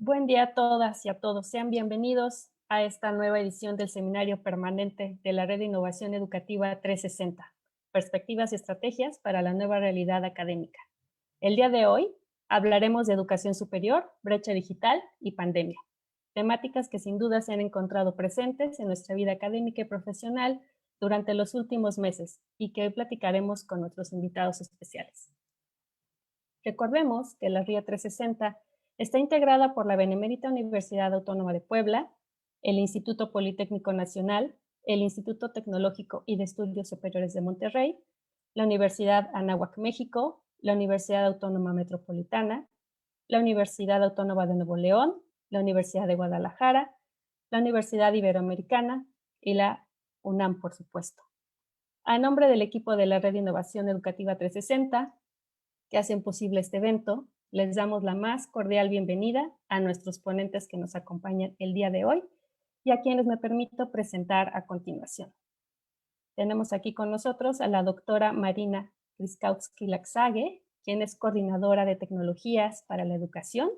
Buen día a todas y a todos. Sean bienvenidos a esta nueva edición del Seminario Permanente de la Red de Innovación Educativa 360, Perspectivas y Estrategias para la Nueva Realidad Académica. El día de hoy hablaremos de educación superior, brecha digital y pandemia, temáticas que sin duda se han encontrado presentes en nuestra vida académica y profesional durante los últimos meses y que hoy platicaremos con nuestros invitados especiales. Recordemos que la RIA 360 está integrada por la Benemérita Universidad Autónoma de Puebla, el Instituto Politécnico Nacional, el Instituto Tecnológico y de Estudios Superiores de Monterrey, la Universidad Anáhuac, México, la Universidad Autónoma Metropolitana, la Universidad Autónoma de Nuevo León, la Universidad de Guadalajara, la Universidad Iberoamericana y la UNAM, por supuesto. A nombre del equipo de la Red de Innovación Educativa 360, que hacen posible este evento, les damos la más cordial bienvenida a nuestros ponentes que nos acompañan el día de hoy y a quienes me permito presentar a continuación. Tenemos aquí con nosotros a la doctora Marina Kryskowski-Laxage, quien es coordinadora de tecnologías para la educación,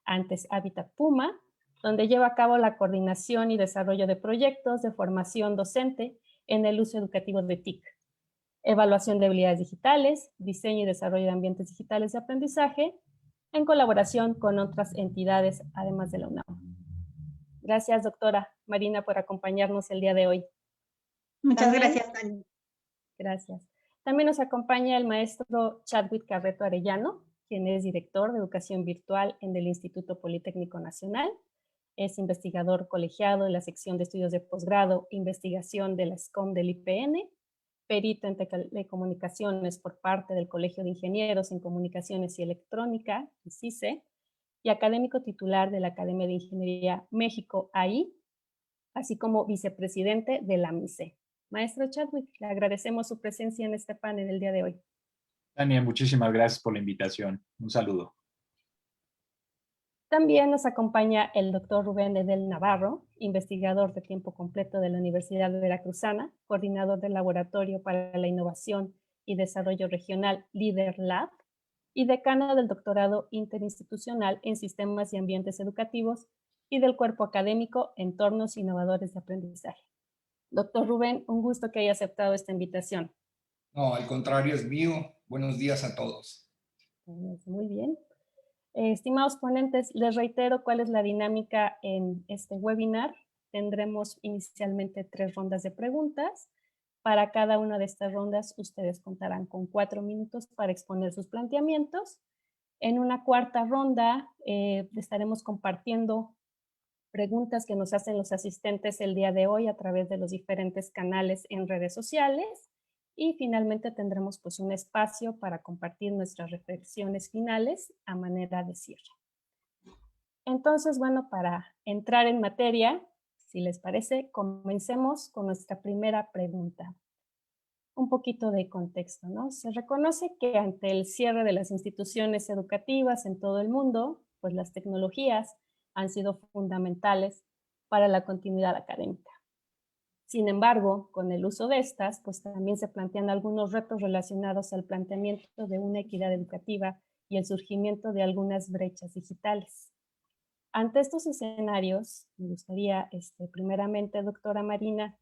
antes Habitat Puma, donde lleva a cabo la coordinación y desarrollo de proyectos de formación docente en el uso educativo de TIC, evaluación de habilidades digitales, diseño y desarrollo de ambientes digitales de aprendizaje, en colaboración con otras entidades, además de la UNAM. Gracias, doctora Marina, por acompañarnos el día de hoy. Muchas gracias, Tania. Gracias. También nos acompaña el maestro Chadwick Carreto Arellano, quien es director de Educación Virtual en el Instituto Politécnico Nacional. Es investigador colegiado en la sección de estudios de posgrado, investigación de la SCOM del IPN, perito en telecomunicaciones por parte del Colegio de Ingenieros en Comunicaciones y Electrónica, CICE, y académico titular de la Academia de Ingeniería México, AI, así como vicepresidente de la MICE. Maestro Chadwick, le agradecemos su presencia en este panel el día de hoy. Tania, muchísimas gracias por la invitación. Un saludo. También nos acompaña el doctor Rubén Edel Navarro, investigador de tiempo completo de la Universidad Veracruzana, coordinador del Laboratorio para la Innovación y Desarrollo Regional Líder Lab y decano del doctorado interinstitucional en Sistemas y Ambientes Educativos y del Cuerpo Académico Entornos Innovadores de Aprendizaje. Doctor Rubén, un gusto que haya aceptado esta invitación. No, al contrario, es mío. Buenos días a todos. Muy bien. Estimados ponentes, les reitero cuál es la dinámica en este webinar. Tendremos inicialmente 3 rondas de preguntas. Para cada una de estas rondas, ustedes contarán con 4 minutos para exponer sus planteamientos. En una cuarta ronda, estaremos compartiendo preguntas que nos hacen los asistentes el día de hoy a través de los diferentes canales en redes sociales. Y finalmente tendremos pues un espacio para compartir nuestras reflexiones finales a manera de cierre. Entonces, bueno, para entrar en materia, si les parece, comencemos con nuestra primera pregunta. Un poquito de contexto, ¿no? Se reconoce que ante el cierre de las instituciones educativas en todo el mundo, pues las tecnologías han sido fundamentales para la continuidad académica. Sin embargo, con el uso de estas, pues también se plantean algunos retos relacionados al planteamiento de una equidad educativa y el surgimiento de algunas brechas digitales. Ante estos escenarios, me gustaría, primeramente, doctora Marina,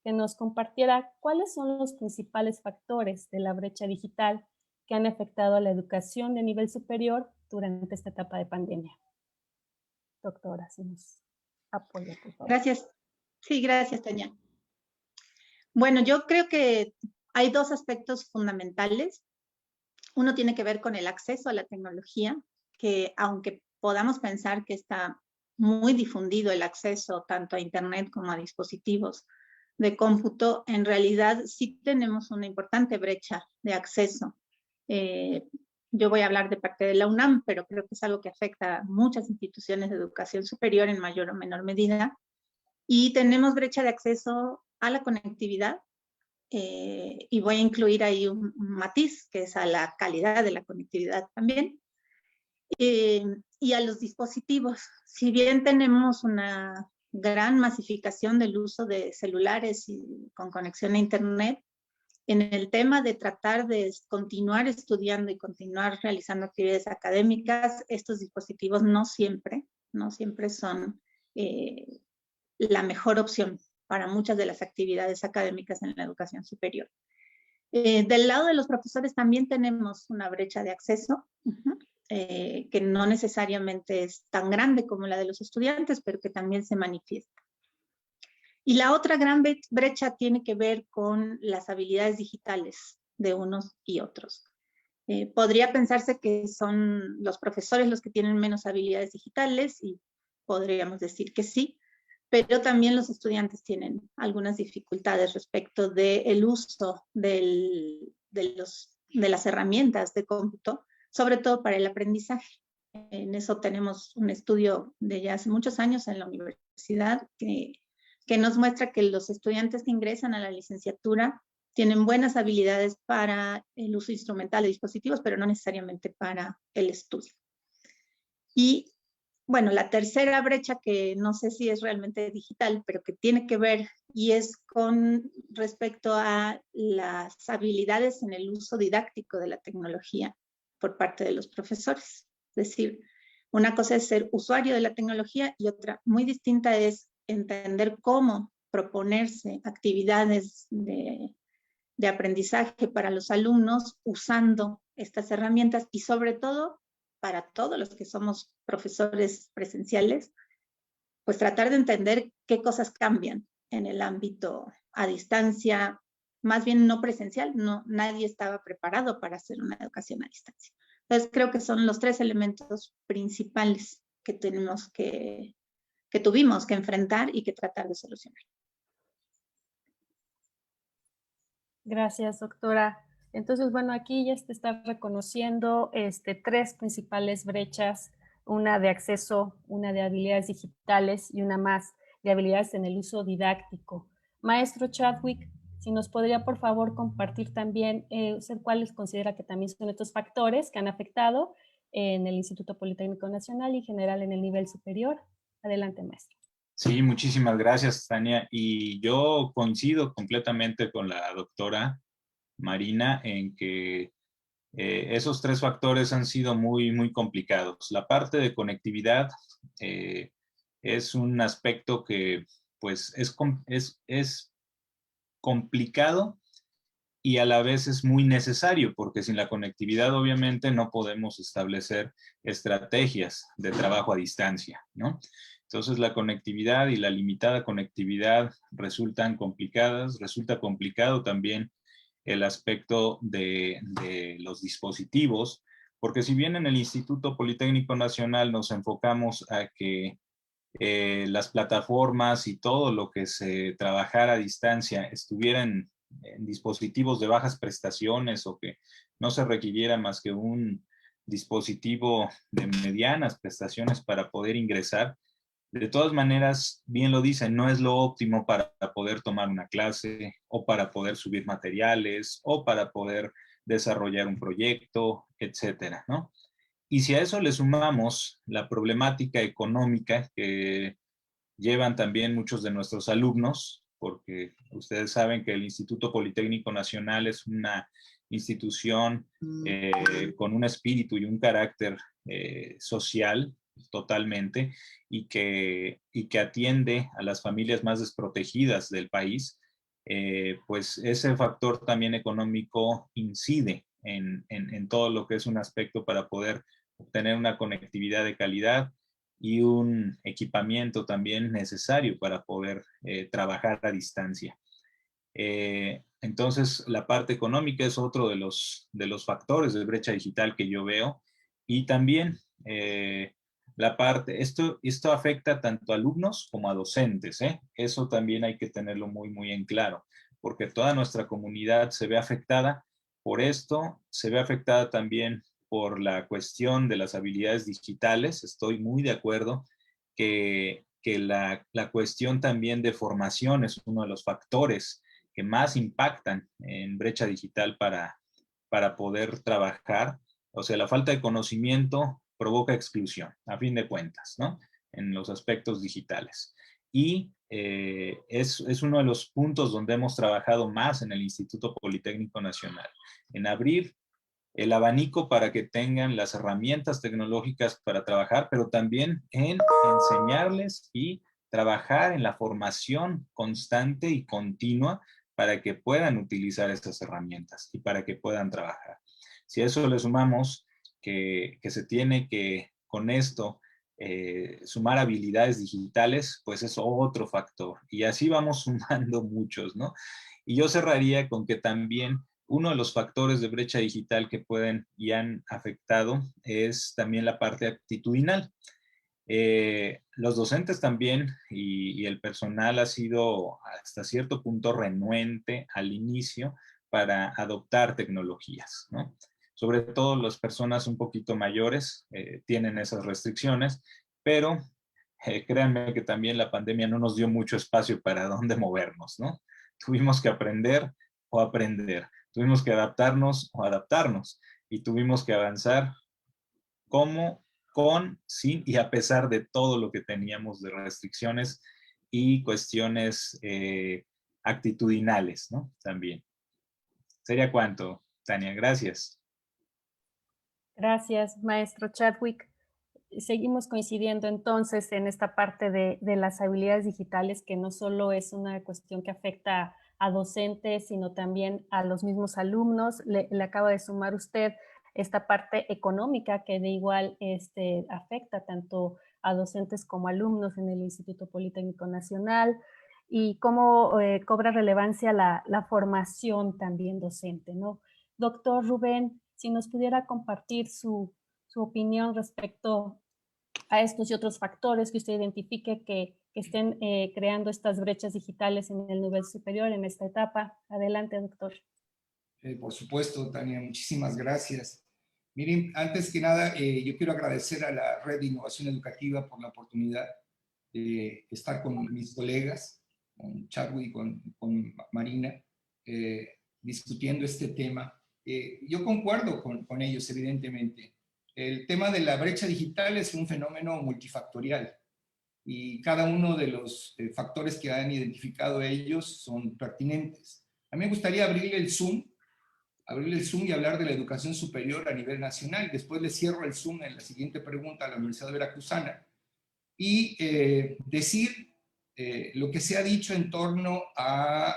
que nos compartiera cuáles son los principales factores de la brecha digital que han afectado a la educación de nivel superior durante esta etapa de pandemia. Doctora, si nos apoya, por favor. Gracias. Sí, gracias, Tania. Bueno, yo creo que hay 2 aspectos fundamentales. Uno tiene que ver con el acceso a la tecnología, que aunque podamos pensar que está muy difundido el acceso tanto a Internet como a dispositivos de cómputo, en realidad sí tenemos una importante brecha de acceso. Yo voy a hablar de parte de la UNAM, pero creo que es algo que afecta a muchas instituciones de educación superior en mayor o menor medida. Y tenemos brecha de acceso a la conectividad, y voy a incluir ahí un matiz, que es a la calidad de la conectividad también, y a los dispositivos. Si bien tenemos una gran masificación del uso de celulares y con conexión a Internet, en el tema de tratar de continuar estudiando y continuar realizando actividades académicas, estos dispositivos no siempre no siempre son la mejor opción para muchas de las actividades académicas en la educación superior. Del lado de los profesores también tenemos una brecha de acceso, que no necesariamente es tan grande como la de los estudiantes, pero que también se manifiesta. Y la otra gran brecha tiene que ver con las habilidades digitales de unos y otros. Podría pensarse que son los profesores los que tienen menos habilidades digitales y podríamos decir que sí, pero también los estudiantes tienen algunas dificultades respecto del uso de las herramientas de cómputo, sobre todo para el aprendizaje. En eso tenemos un estudio de ya hace muchos años en la universidad que nos muestra que los estudiantes que ingresan a la licenciatura tienen buenas habilidades para el uso instrumental de dispositivos, pero no necesariamente para el estudio. Y bueno, la tercera brecha, que no sé si es realmente digital, pero que tiene que ver y es con respecto a las habilidades en el uso didáctico de la tecnología por parte de los profesores. Es decir, una cosa es ser usuario de la tecnología y otra muy distinta es entender cómo proponerse actividades de aprendizaje para los alumnos usando estas herramientas y sobre todo para todos los que somos profesores presenciales, pues tratar de entender qué cosas cambian en el ámbito a distancia, más bien no presencial, nadie estaba preparado para hacer una educación a distancia. Entonces creo que son los tres elementos principales que tuvimos que enfrentar y que tratar de solucionar. Gracias, doctora. Entonces, bueno, aquí ya se está reconociendo tres principales brechas, una de acceso, una de habilidades digitales y una más de habilidades en el uso didáctico. Maestro Chadwick, si nos podría, por favor, compartir también usted cuáles considera que también son estos factores que han afectado en el Instituto Politécnico Nacional y en general en el nivel superior. Adelante, maestro. Sí, muchísimas gracias, Tania. Y yo coincido completamente con la doctora Marina en que esos tres factores han sido muy, muy complicados. La parte de conectividad es un aspecto que pues es complicado y a la vez es muy necesario, porque sin la conectividad obviamente no podemos establecer estrategias de trabajo a distancia, ¿no? Entonces la conectividad y la limitada conectividad resultan complicadas, resulta complicado también el aspecto de los dispositivos, porque si bien en el Instituto Politécnico Nacional nos enfocamos a que las plataformas y todo lo que se trabajara a distancia estuvieran en dispositivos de bajas prestaciones o que no se requiriera más que un dispositivo de medianas prestaciones para poder ingresar. De todas maneras, bien lo dicen, no es lo óptimo para poder tomar una clase o para poder subir materiales o para poder desarrollar un proyecto, etcétera, ¿no? Y si a eso le sumamos la problemática económica que llevan también muchos de nuestros alumnos, porque ustedes saben que el Instituto Politécnico Nacional es una institución con un espíritu y un carácter social totalmente y que atiende a las familias más desprotegidas del país, pues ese factor también económico incide en todo lo que es un aspecto para poder obtener una conectividad de calidad y un equipamiento también necesario para poder trabajar a distancia. Entonces, la parte económica es otro de los factores de brecha digital que yo veo. Y también la parte, esto afecta tanto a alumnos como a docentes, ¿eh? Eso también hay que tenerlo muy, muy en claro, porque toda nuestra comunidad se ve afectada por esto, se ve afectada también por la cuestión de las habilidades digitales. Estoy muy de acuerdo que la cuestión también de formación es uno de los factores que más impactan en brecha digital para poder trabajar. O sea, la falta de conocimiento provoca exclusión, a fin de cuentas, ¿no? En los aspectos digitales. Y es uno de los puntos donde hemos trabajado más en el Instituto Politécnico Nacional, en abrir el abanico para que tengan las herramientas tecnológicas para trabajar, pero también en enseñarles y trabajar en la formación constante y continua para que puedan utilizar estas herramientas y para que puedan trabajar. Si a eso le sumamos que se tiene que, con esto, sumar habilidades digitales, pues es otro factor. Y así vamos sumando muchos, ¿no? Y yo cerraría con que también uno de los factores de brecha digital que pueden y han afectado es también la parte actitudinal. Los docentes también y el personal ha sido hasta cierto punto renuente al inicio para adoptar tecnologías, ¿no? Sobre todo las personas un poquito mayores tienen esas restricciones, pero créanme que también la pandemia no nos dio mucho espacio para dónde movernos, ¿no? Tuvimos que aprender o aprender, tuvimos que adaptarnos o adaptarnos y tuvimos que avanzar como, con, sin y a pesar de todo lo que teníamos de restricciones y cuestiones actitudinales, ¿no? También. ¿Sería cuánto, Tania? Gracias. Gracias, maestro Chadwick. Seguimos coincidiendo entonces en esta parte de las habilidades digitales, que no solo es una cuestión que afecta a docentes, sino también a los mismos alumnos. Le acaba de sumar usted esta parte económica que de igual afecta tanto a docentes como alumnos en el Instituto Politécnico Nacional, y cómo cobra relevancia la formación también docente, ¿no? Doctor Rubén, si nos pudiera compartir su opinión respecto a estos y otros factores que usted identifique que estén creando estas brechas digitales en el nivel superior en esta etapa. Adelante, doctor. Por supuesto, Tania, muchísimas gracias. Miren, antes que nada, yo quiero agradecer a la Red de Innovación Educativa por la oportunidad de estar con mis colegas, con Chadwick y con Marina, discutiendo este tema. Yo concuerdo con ellos, evidentemente. El tema de la brecha digital es un fenómeno multifactorial y cada uno de los factores que han identificado ellos son pertinentes. A mí me gustaría abrirle el Zoom y hablar de la educación superior a nivel nacional. Después le cierro el Zoom en la siguiente pregunta a la Universidad Veracruzana y decir lo que se ha dicho en torno a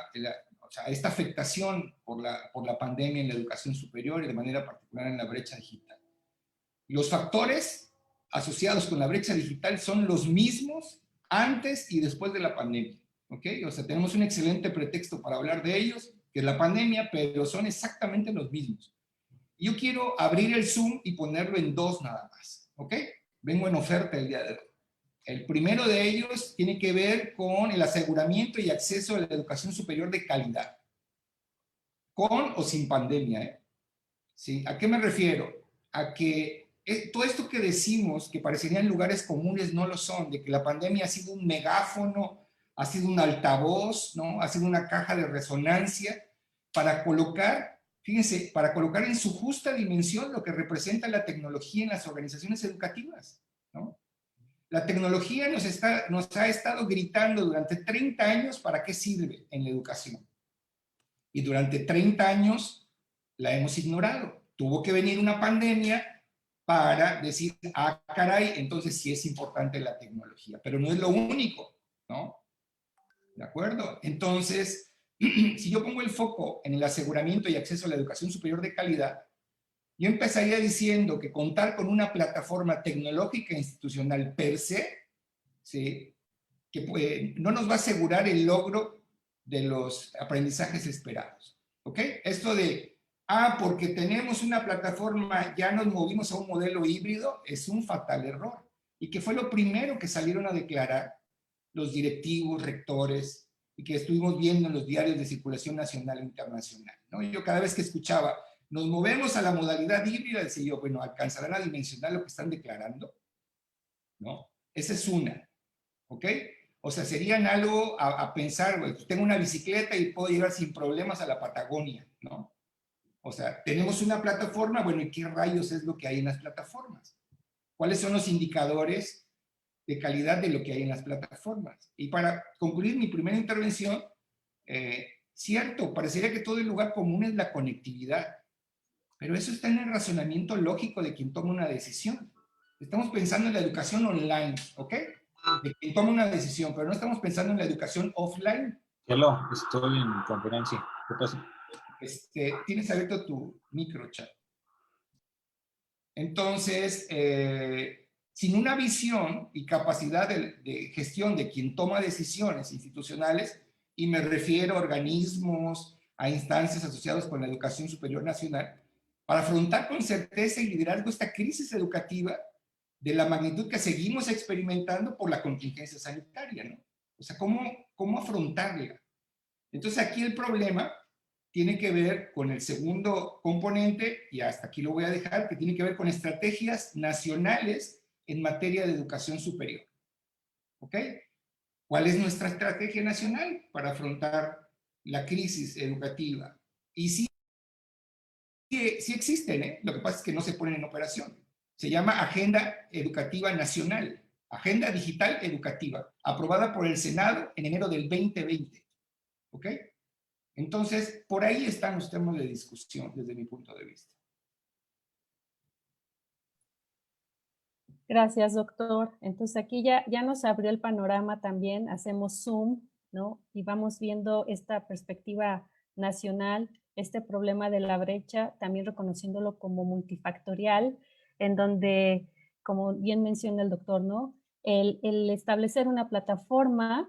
esta afectación por la pandemia en la educación superior y de manera particular en la brecha digital. Los factores asociados con la brecha digital son los mismos antes y después de la pandemia, ¿ok? O sea, tenemos un excelente pretexto para hablar de ellos, que es la pandemia, pero son exactamente los mismos. Yo quiero abrir el Zoom y ponerlo en dos nada más, ¿ok? Vengo en oferta el día de hoy. El primero de ellos tiene que ver con el aseguramiento y acceso a la educación superior de calidad, con o sin pandemia, ¿eh? ¿Sí? ¿A qué me refiero? A que todo esto que decimos, que parecerían lugares comunes, no lo son, de que la pandemia ha sido un megáfono, ha sido un altavoz, ¿no? Ha sido una caja de resonancia para colocar, fíjense, para colocar en su justa dimensión lo que representa la tecnología en las organizaciones educativas, ¿no? La tecnología nos ha estado gritando durante 30 años para qué sirve en la educación. Y durante 30 años la hemos ignorado. Tuvo que venir una pandemia para decir, ah, caray, entonces sí es importante la tecnología, pero no es lo único, ¿no? ¿De acuerdo? Entonces, si yo pongo el foco en el aseguramiento y acceso a la educación superior de calidad, yo empezaría diciendo que contar con una plataforma tecnológica institucional per se, ¿sí? Que no nos va a asegurar el logro de los aprendizajes esperados, ¿ok? Esto de, porque tenemos una plataforma, ya nos movimos a un modelo híbrido, es un fatal error. Y que fue lo primero que salieron a declarar los directivos, rectores, y que estuvimos viendo en los diarios de circulación nacional e internacional, ¿no? Yo cada vez que escuchaba, nos movemos a la modalidad híbrida, decía yo, bueno, ¿alcanzarán a dimensionar lo que están declarando? ¿No? Esa es una, ¿ok? O sea, serían algo a pensar, güey, tengo una bicicleta y puedo llegar sin problemas a la Patagonia, ¿no? O sea, tenemos una plataforma, bueno, ¿y qué rayos es lo que hay en las plataformas? ¿Cuáles son los indicadores de calidad de lo que hay en las plataformas? Y para concluir mi primera intervención, cierto, parecería que todo el lugar común es la conectividad, Pero eso está en el razonamiento lógico de quien toma una decisión. Estamos pensando en la educación online, ¿ok? De quien toma una decisión, pero no estamos pensando en la educación offline. Hello, estoy en conferencia. ¿Qué pasa? Tienes abierto tu micro chat. Entonces, sin una visión y capacidad de gestión de quien toma decisiones institucionales, y me refiero a organismos, a instancias asociadas con la educación superior nacional, para afrontar con certeza y liderazgo esta crisis educativa de la magnitud que seguimos experimentando por la contingencia sanitaria, ¿no? O sea, ¿cómo afrontarla? Entonces aquí el problema tiene que ver con el segundo componente, y hasta aquí lo voy a dejar, que tiene que ver con estrategias nacionales en materia de educación superior. ¿Ok? ¿Cuál es nuestra estrategia nacional para afrontar la crisis educativa? Y sí existen, ¿eh? Lo que pasa es que no se ponen en operación. Se llama Agenda Educativa Nacional, Agenda Digital Educativa, aprobada por el Senado en enero del 2020. ¿Ok? Entonces, por ahí están los temas de discusión desde mi punto de vista. Gracias, doctor. Entonces aquí ya nos abrió el panorama también, hacemos zoom, ¿no? Y vamos viendo esta perspectiva nacional, este problema de la brecha, también reconociéndolo como multifactorial, en donde, como bien menciona el doctor, ¿no? El establecer una plataforma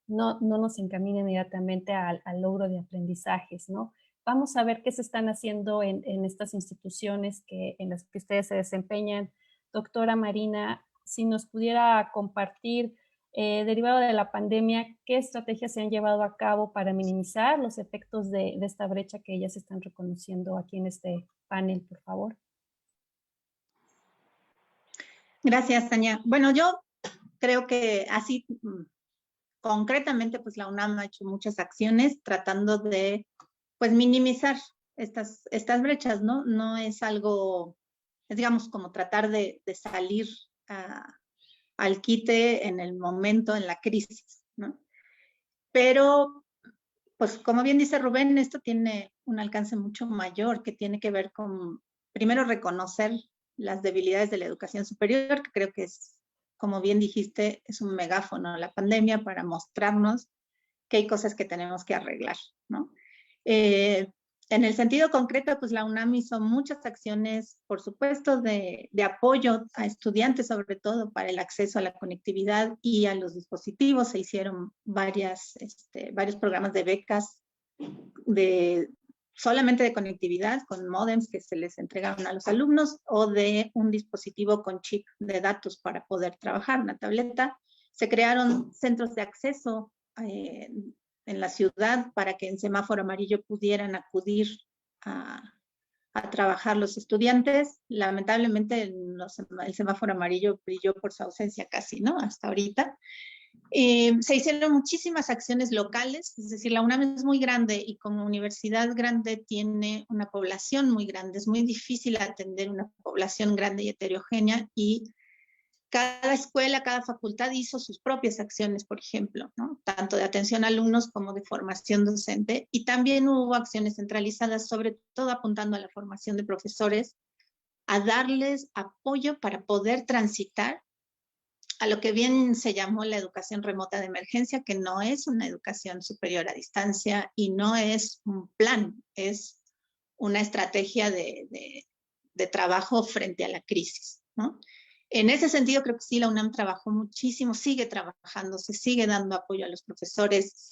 no nos encamina inmediatamente al logro de aprendizajes, ¿no? Vamos a ver qué se están haciendo en estas instituciones en las que ustedes se desempeñan. Doctora Marina, si nos pudiera compartir, derivado de la pandemia, ¿qué estrategias se han llevado a cabo para minimizar los efectos de esta brecha que ya se están reconociendo aquí en este panel, por favor? Gracias, Tania. Bueno, yo creo que así, concretamente, pues la UNAM ha hecho muchas acciones tratando de, pues, minimizar estas brechas, ¿no? No es algo, es, digamos, como tratar de salir al quite en el momento, en la crisis, ¿no? Pero, pues, como bien dice Rubén, esto tiene un alcance mucho mayor que tiene que ver con, primero, reconocer las debilidades de la educación superior, que creo que es, como bien dijiste, es un megáfono la pandemia para mostrarnos que hay cosas que tenemos que arreglar, ¿no? En el sentido concreto, pues la UNAM hizo muchas acciones, por supuesto, de apoyo a estudiantes, sobre todo para el acceso a la conectividad y a los dispositivos. Se hicieron varios programas de becas solamente de conectividad, con módems que se les entregaron a los alumnos, o de un dispositivo con chip de datos para poder trabajar, una tableta. Se crearon centros de acceso en la ciudad para que en semáforo amarillo pudieran acudir a trabajar los estudiantes. Lamentablemente el semáforo amarillo brilló por su ausencia casi, ¿no? Hasta ahorita. Se hicieron muchísimas acciones locales, es decir, la UNAM es muy grande y como universidad grande tiene una población muy grande. Es muy difícil atender una población grande y heterogénea, y cada escuela, cada facultad hizo sus propias acciones, por ejemplo, ¿no? Tanto de atención a alumnos como de formación docente, y también hubo acciones centralizadas, sobre todo apuntando a la formación de profesores, a darles apoyo para poder transitar a lo que bien se llamó la educación remota de emergencia, que no es una educación superior a distancia y no es un plan, es una estrategia de trabajo frente a la crisis, ¿no? En ese sentido, creo que sí, la UNAM trabajó muchísimo, sigue trabajando, se sigue dando apoyo a los profesores,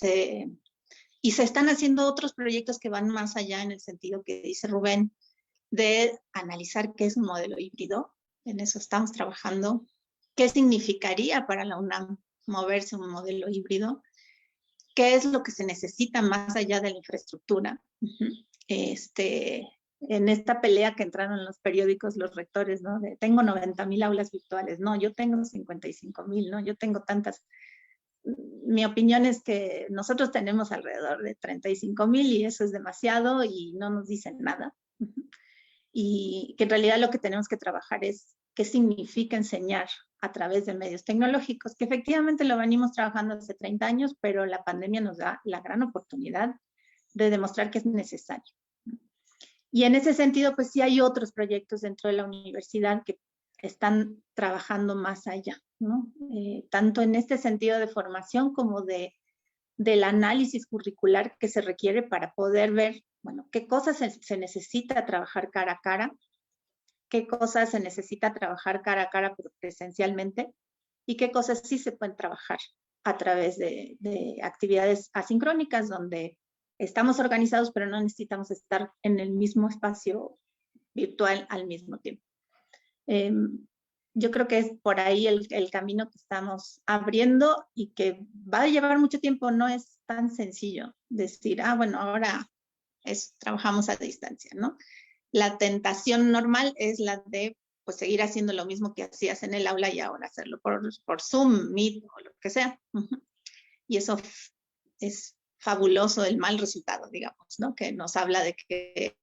y se están haciendo otros proyectos que van más allá, en el sentido que dice Rubén, de analizar qué es un modelo híbrido. En eso estamos trabajando. ¿Qué significaría para la UNAM moverse a un modelo híbrido? ¿Qué es lo que se necesita más allá de la infraestructura? En esta pelea que entraron en los periódicos los rectores, ¿no? De tengo 90,000 aulas virtuales. No, yo tengo 55,000, ¿no? Yo tengo tantas. Mi opinión es que nosotros tenemos alrededor de 35,000 y eso es demasiado y no nos dicen nada. Y que en realidad lo que tenemos que trabajar es qué significa enseñar a través de medios tecnológicos, que efectivamente lo venimos trabajando hace 30 años, pero la pandemia nos da la gran oportunidad de demostrar que es necesario. Y en ese sentido, pues sí hay otros proyectos dentro de la universidad que están trabajando más allá, ¿no? Tanto en este sentido de formación como del análisis curricular que se requiere para poder ver, bueno, qué cosas se necesita trabajar cara a cara, qué cosas se necesita trabajar cara a cara pero presencialmente, y qué cosas sí se pueden trabajar a través de actividades asincrónicas donde estamos organizados pero no necesitamos estar en el mismo espacio virtual al mismo tiempo. Yo creo que es por ahí el camino que estamos abriendo y que va a llevar mucho tiempo. No es tan sencillo decir, bueno, ahora trabajamos a distancia, ¿no? La tentación normal es la de pues seguir haciendo lo mismo que hacías en el aula y ahora hacerlo por Zoom, Meet o lo que sea. Y eso es fabuloso, el mal resultado, digamos, ¿no? Que nos habla de que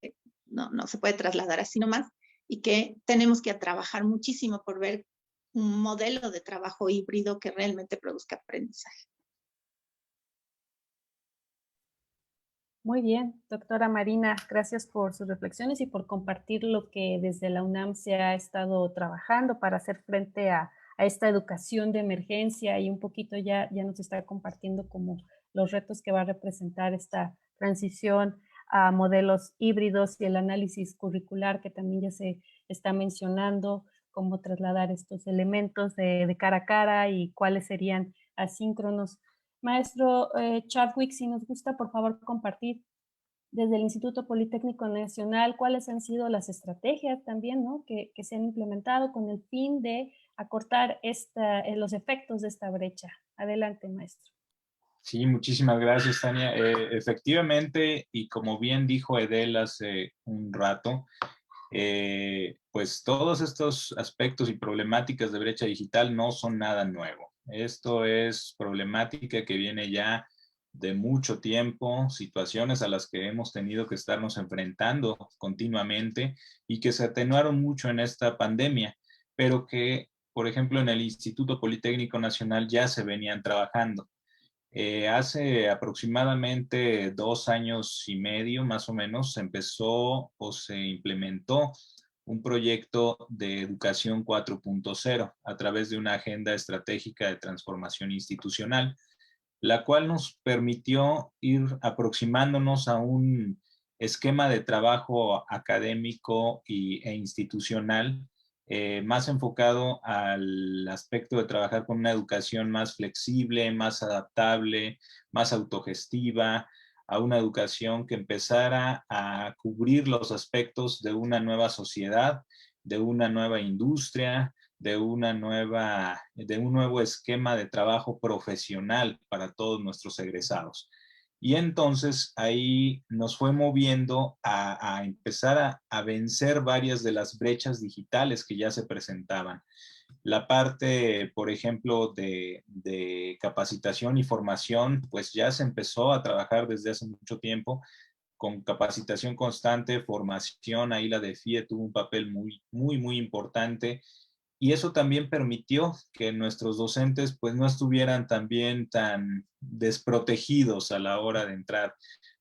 no se puede trasladar así nomás y que tenemos que trabajar muchísimo por ver un modelo de trabajo híbrido que realmente produzca aprendizaje. Muy bien, doctora Marina, gracias por sus reflexiones y por compartir lo que desde la UNAM se ha estado trabajando para hacer frente a esta educación de emergencia, y un poquito ya nos está compartiendo como los retos que va a representar esta transición a modelos híbridos y el análisis curricular que también ya se está mencionando, cómo trasladar estos elementos de cara a cara y cuáles serían asíncronos. Maestro Chadwick, si nos gusta, por favor, compartir desde el Instituto Politécnico Nacional cuáles han sido las estrategias también, ¿no?, que se han implementado con el fin de acortar los efectos de esta brecha. Adelante, maestro. Sí, muchísimas gracias, Tania. Efectivamente, y como bien dijo Edel hace un rato, pues todos estos aspectos y problemáticas de brecha digital no son nada nuevo. Esto es problemática que viene ya de mucho tiempo, situaciones a las que hemos tenido que estarnos enfrentando continuamente y que se atenuaron mucho en esta pandemia, pero que, por ejemplo, en el Instituto Politécnico Nacional ya se venían trabajando. Hace aproximadamente 2 años y medio, más o menos, se empezó o se implementó un proyecto de educación 4.0 a través de una agenda estratégica de transformación institucional, la cual nos permitió ir aproximándonos a un esquema de trabajo académico e institucional más enfocado al aspecto de trabajar con una educación más flexible, más adaptable, más autogestiva, a una educación que empezara a cubrir los aspectos de una nueva sociedad, de una nueva industria, de un nuevo esquema de trabajo profesional para todos nuestros egresados. Y entonces ahí nos fue moviendo a empezar a vencer varias de las brechas digitales que ya se presentaban. La parte, por ejemplo, de capacitación y formación, pues ya se empezó a trabajar desde hace mucho tiempo con capacitación constante, formación. Ahí la DEFIE tuvo un papel muy importante. Y eso también permitió que nuestros docentes pues no estuvieran también tan desprotegidos a la hora de entrar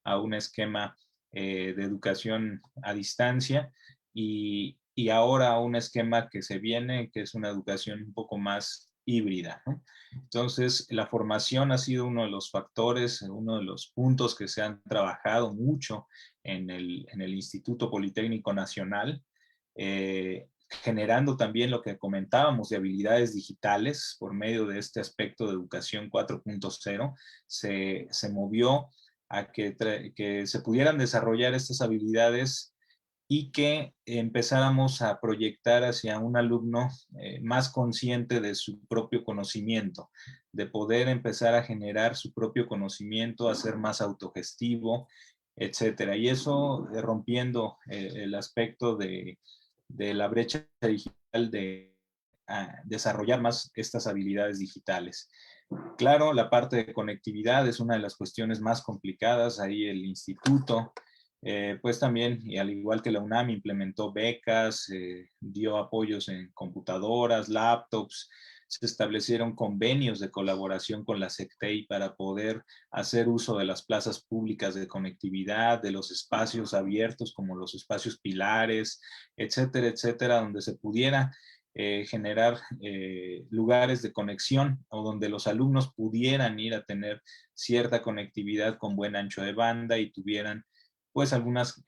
a un esquema de educación a distancia y ahora a un esquema que se viene, que es una educación un poco más híbrida, ¿no? Entonces, la formación ha sido uno de los factores, uno de los puntos que se han trabajado mucho en el Instituto Politécnico Nacional, generando también lo que comentábamos de habilidades digitales por medio de este aspecto de educación 4.0, se movió a que se pudieran desarrollar estas habilidades y que empezáramos a proyectar hacia un alumno más consciente de su propio conocimiento, de poder empezar a generar su propio conocimiento, a ser más autogestivo, etcétera. Y eso rompiendo el aspecto de la brecha digital, de desarrollar más estas habilidades digitales. Claro, la parte de conectividad es una de las cuestiones más complicadas. Ahí el instituto, pues también, y al igual que la UNAM, implementó becas, dio apoyos en computadoras, laptops, se establecieron convenios de colaboración con la SECTEI para poder hacer uso de las plazas públicas de conectividad, de los espacios abiertos como los espacios pilares, etcétera, etcétera, donde se pudiera generar lugares de conexión o donde los alumnos pudieran ir a tener cierta conectividad con buen ancho de banda y tuvieran pues algunas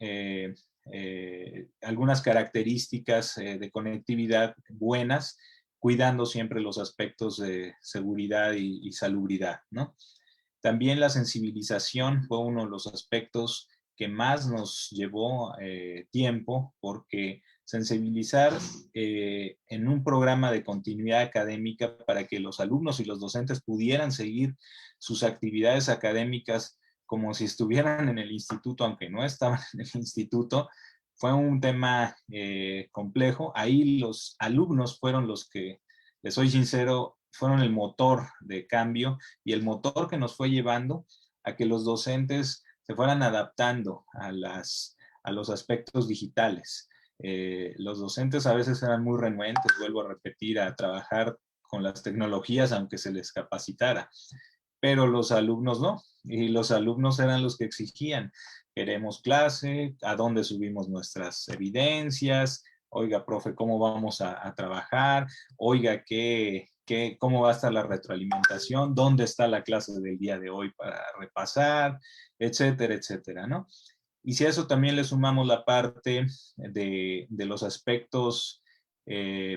características de conectividad buenas, cuidando siempre los aspectos de seguridad y salubridad, ¿no? También la sensibilización fue uno de los aspectos que más nos llevó tiempo, porque sensibilizar en un programa de continuidad académica para que los alumnos y los docentes pudieran seguir sus actividades académicas como si estuvieran en el instituto, aunque no estaban en el instituto, fue un tema complejo. Ahí los alumnos fueron los que, les soy sincero, fueron el motor de cambio y el motor que nos fue llevando a que los docentes se fueran adaptando a los aspectos digitales. Los docentes a veces eran muy renuentes, vuelvo a repetir, a trabajar con las tecnologías, aunque se les capacitara. Pero los alumnos no, y los alumnos eran los que exigían, queremos clase, a dónde subimos nuestras evidencias, oiga, profe, ¿cómo vamos a trabajar? Oiga, ¿cómo va a estar la retroalimentación? ¿Dónde está la clase del día de hoy para repasar? Etcétera, etcétera, ¿no? Y si a eso también le sumamos la parte de los aspectos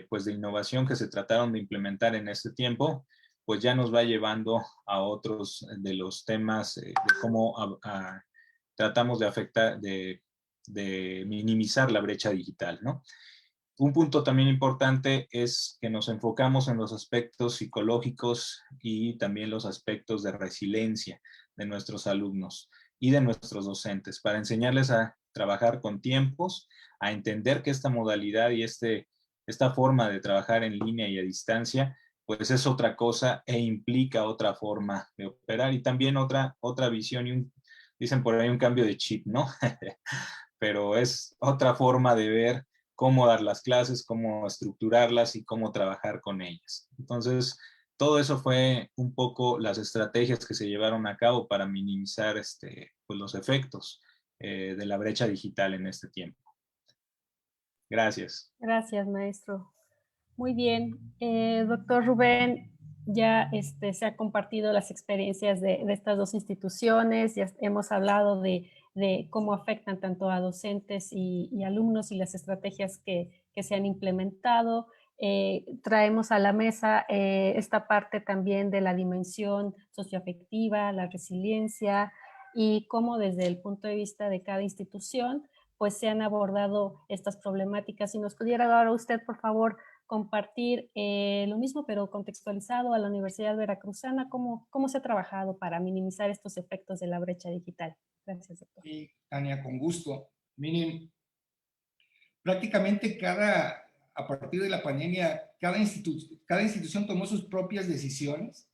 pues de innovación que se trataron de implementar en este tiempo, pues ya nos va llevando a otros de los temas de cómo tratamos de afectar, de minimizar la brecha digital, ¿no? Un punto también importante es que nos enfocamos en los aspectos psicológicos y también los aspectos de resiliencia de nuestros alumnos y de nuestros docentes, para enseñarles a trabajar con tiempos, a entender que esta modalidad y esta forma de trabajar en línea y a distancia pues es otra cosa e implica otra forma de operar y también otra visión y dicen por ahí un cambio de chip, ¿no? Pero es otra forma de ver cómo dar las clases, cómo estructurarlas y cómo trabajar con ellas. Entonces, todo eso fue un poco las estrategias que se llevaron a cabo para minimizar pues los efectos de la brecha digital en este tiempo. Gracias. Gracias, maestro. Muy bien. Doctor Rubén, ya se ha compartido las experiencias de estas dos instituciones, ya hemos hablado de cómo afectan tanto a docentes y alumnos y las estrategias que se han implementado. Traemos a la mesa esta parte también de la dimensión socioafectiva, la resiliencia y cómo desde el punto de vista de cada institución pues se han abordado estas problemáticas. Si nos pudiera ahora usted, por favor, compartir lo mismo, pero contextualizado a la Universidad Veracruzana, ¿cómo se ha trabajado para minimizar estos efectos de la brecha digital? Gracias, doctor. Sí, Tania, con gusto. Miren, prácticamente a partir de la pandemia, cada institución tomó sus propias decisiones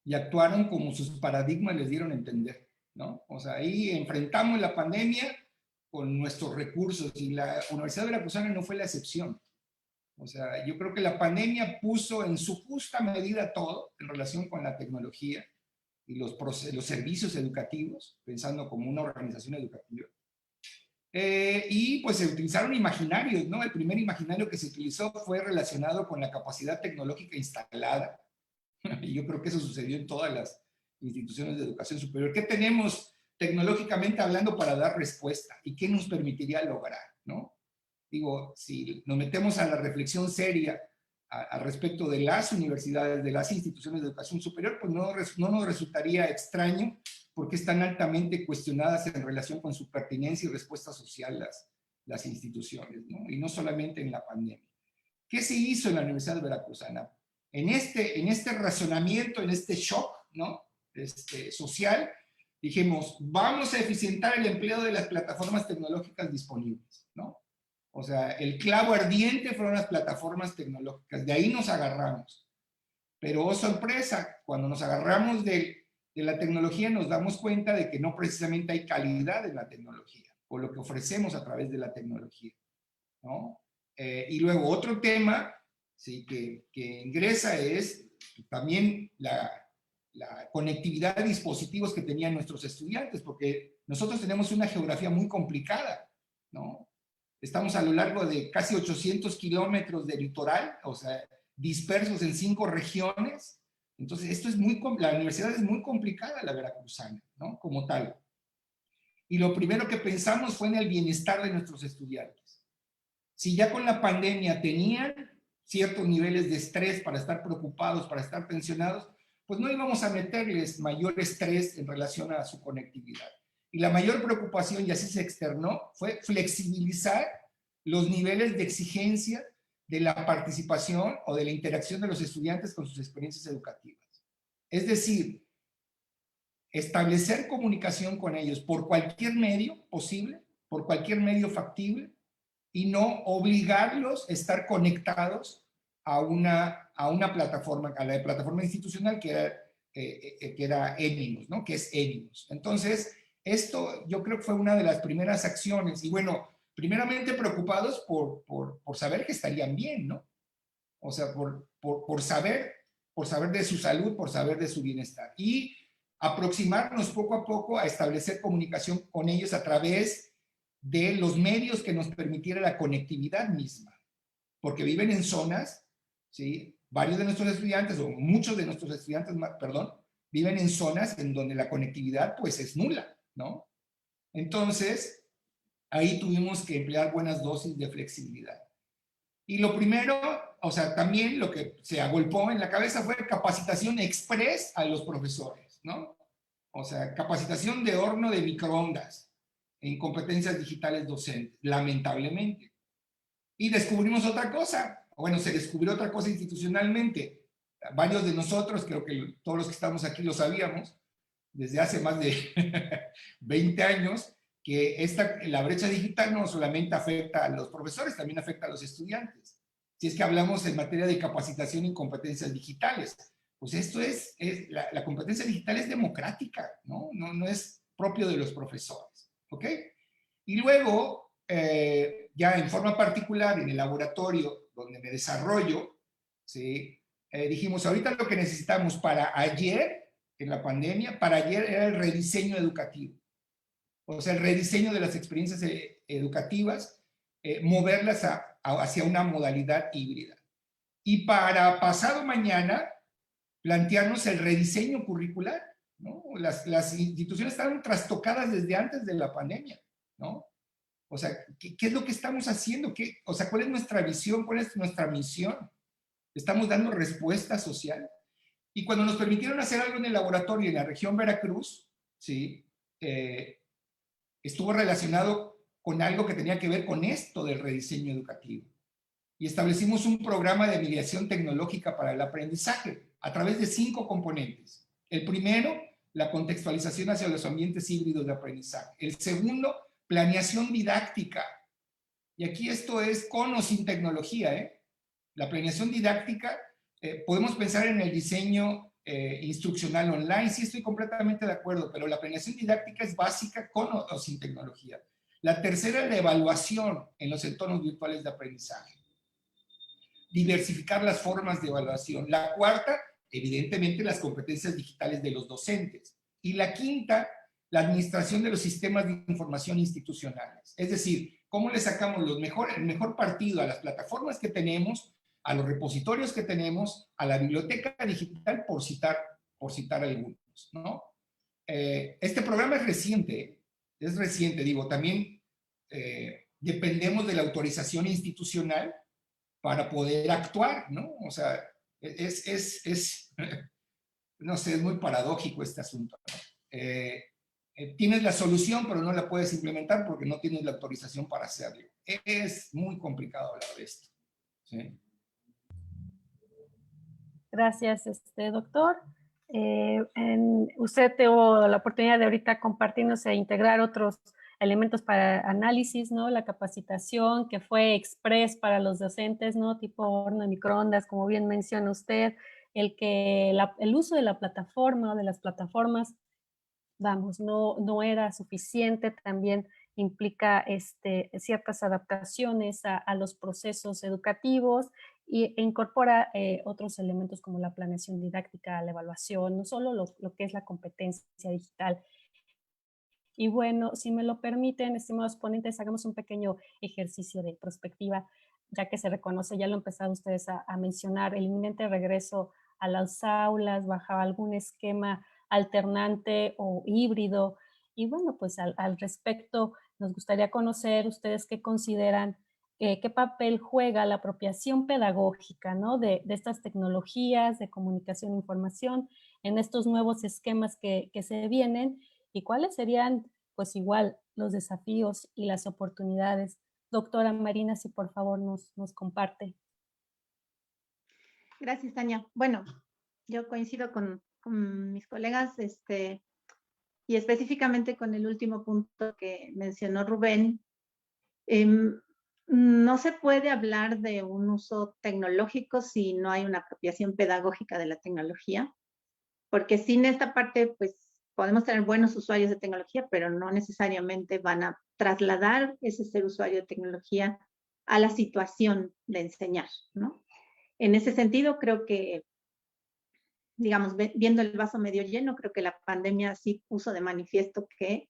y actuaron como sus paradigmas les dieron a entender, ¿no? O sea, ahí enfrentamos la pandemia con nuestros recursos y la Universidad Veracruzana no fue la excepción. O sea, yo creo que la pandemia puso en su justa medida todo en relación con la tecnología y los servicios educativos, pensando como una organización educativa. Y pues se utilizaron imaginarios, ¿no? El primer imaginario que se utilizó fue relacionado con la capacidad tecnológica instalada. Y yo creo que eso sucedió en todas las instituciones de educación superior. ¿Qué tenemos tecnológicamente hablando para dar respuesta? ¿Y qué nos permitiría lograr, ¿no? Digo, si nos metemos a la reflexión seria al respecto de las universidades, de las instituciones de educación superior, pues no nos resultaría extraño porque están altamente cuestionadas en relación con su pertinencia y respuesta social las instituciones, ¿no? Y no solamente en la pandemia. ¿Qué se hizo en la Universidad Veracruzana? En este razonamiento, en este shock, ¿no? Social, dijimos, vamos a eficientar el empleo de las plataformas tecnológicas disponibles, ¿no? O sea, el clavo ardiente fueron las plataformas tecnológicas, de ahí nos agarramos. Pero, oh sorpresa, cuando nos agarramos de la tecnología nos damos cuenta de que no precisamente hay calidad en la tecnología, o lo que ofrecemos a través de la tecnología, ¿no? Y luego otro tema, ¿sí? que ingresa es también la conectividad de dispositivos que tenían nuestros estudiantes, porque nosotros tenemos una geografía muy complicada, ¿no? Estamos a lo largo de casi 800 kilómetros de litoral, o sea, dispersos en 5 regiones. Entonces, la universidad es muy complicada, la veracruzana, ¿no? Como tal. Y lo primero que pensamos fue en el bienestar de nuestros estudiantes. Si ya con la pandemia tenían ciertos niveles de estrés para estar preocupados, para estar tensionados, pues no íbamos a meterles mayor estrés en relación a su conectividad. Y la mayor preocupación, y así se externó, fue flexibilizar los niveles de exigencia de la participación o de la interacción de los estudiantes con sus experiencias educativas. Es decir, establecer comunicación con ellos por cualquier medio posible, por cualquier medio factible, y no obligarlos a estar conectados a una plataforma, a la plataforma institucional que era Edimos, ¿no? Que es Edimos. Entonces, esto yo creo que fue una de las primeras acciones, y bueno, primeramente preocupados por saber que estarían bien, ¿no? O sea, por saber de su salud, por saber de su bienestar. Y aproximarnos poco a poco a establecer comunicación con ellos a través de los medios que nos permitiera la conectividad misma. Porque viven en zonas, ¿sí? Varios de nuestros estudiantes, o muchos de nuestros estudiantes, perdón, viven en zonas en donde la conectividad pues es nula, ¿no? Entonces, ahí tuvimos que emplear buenas dosis de flexibilidad. Y lo primero, o sea, también lo que se agolpó en la cabeza fue capacitación express a los profesores, ¿no? O sea, capacitación de horno de microondas en competencias digitales docentes, lamentablemente. Y descubrimos otra cosa, bueno, se descubrió otra cosa institucionalmente. Varios de nosotros, creo que todos los que estamos aquí lo sabíamos, desde hace más de 20 años, que la brecha digital no solamente afecta a los profesores, también afecta a los estudiantes. Si es que hablamos en materia de capacitación y competencias digitales, pues esto la competencia digital es democrática, ¿no? No es propio de los profesores, ¿ok? Y luego, ya en forma particular, en el laboratorio donde me desarrollo, ¿sí? Dijimos, ahorita lo que necesitamos para ayer, en la pandemia, para ayer era el rediseño educativo. O sea, el rediseño de las experiencias educativas, moverlas hacia una modalidad híbrida. Y para pasado mañana, plantearnos el rediseño curricular, ¿no? Las instituciones estaban trastocadas desde antes de la pandemia, ¿no? O sea, ¿qué es lo que estamos haciendo? O sea, ¿cuál es nuestra visión? ¿Cuál es nuestra misión? ¿Estamos dando respuesta social? Y cuando nos permitieron hacer algo en el laboratorio en la región Veracruz, ¿sí? Estuvo relacionado con algo que tenía que ver con esto del rediseño educativo. Y establecimos un programa de mediación tecnológica para el aprendizaje a través de 5 componentes. El primero, la contextualización hacia los ambientes híbridos de aprendizaje. El segundo, planeación didáctica. Y aquí esto es con o sin tecnología, ¿eh? La planeación didáctica, podemos pensar en el diseño instruccional online, sí estoy completamente de acuerdo, pero la planeación didáctica es básica con o sin tecnología. La tercera, la evaluación en los entornos virtuales de aprendizaje. Diversificar las formas de evaluación. La cuarta, evidentemente, las competencias digitales de los docentes. Y la quinta, la administración de los sistemas de información institucionales. Es decir, cómo le sacamos el mejor partido a las plataformas que tenemos, a los repositorios que tenemos, a la biblioteca digital, por citar algunos, ¿no? Este programa es reciente, digo, también dependemos de la autorización institucional para poder actuar, ¿no? O sea, no sé, es muy paradójico este asunto, ¿no? Tienes la solución, pero no la puedes implementar porque no tienes la autorización para hacerlo. Es muy complicado hablar de esto, ¿sí? Gracias, doctor. Usted tuvo la oportunidad de ahorita compartirnos e integrar otros elementos para análisis, ¿no? La capacitación que fue express para los docentes, ¿no? Tipo horno de microondas, como bien menciona usted, el uso de la plataforma, de las plataformas, vamos, no era suficiente, también implica ciertas adaptaciones a los procesos educativos e incorpora otros elementos como la planeación didáctica, la evaluación, no solo lo que es la competencia digital. Y bueno, si me lo permiten, estimados ponentes, hagamos un pequeño ejercicio de prospectiva, ya que se reconoce, ya lo han empezado ustedes a mencionar, el inminente regreso a las aulas bajo algún esquema alternante o híbrido. Y bueno, pues al respecto, nos gustaría conocer ustedes qué consideran, qué papel juega la apropiación pedagógica, ¿no? de estas tecnologías de comunicación e información en estos nuevos esquemas que se vienen, y cuáles serían, pues igual, los desafíos y las oportunidades. Doctora Marina, si por favor nos comparte. Gracias, Tania. Bueno, yo coincido con mis colegas, y específicamente con el último punto que mencionó Rubén. No se puede hablar de un uso tecnológico si no hay una apropiación pedagógica de la tecnología, porque sin esta parte, pues podemos tener buenos usuarios de tecnología, pero no necesariamente van a trasladar ese ser usuario de tecnología a la situación de enseñar, ¿no? En ese sentido, creo que, digamos, viendo el vaso medio lleno, creo que la pandemia sí puso de manifiesto que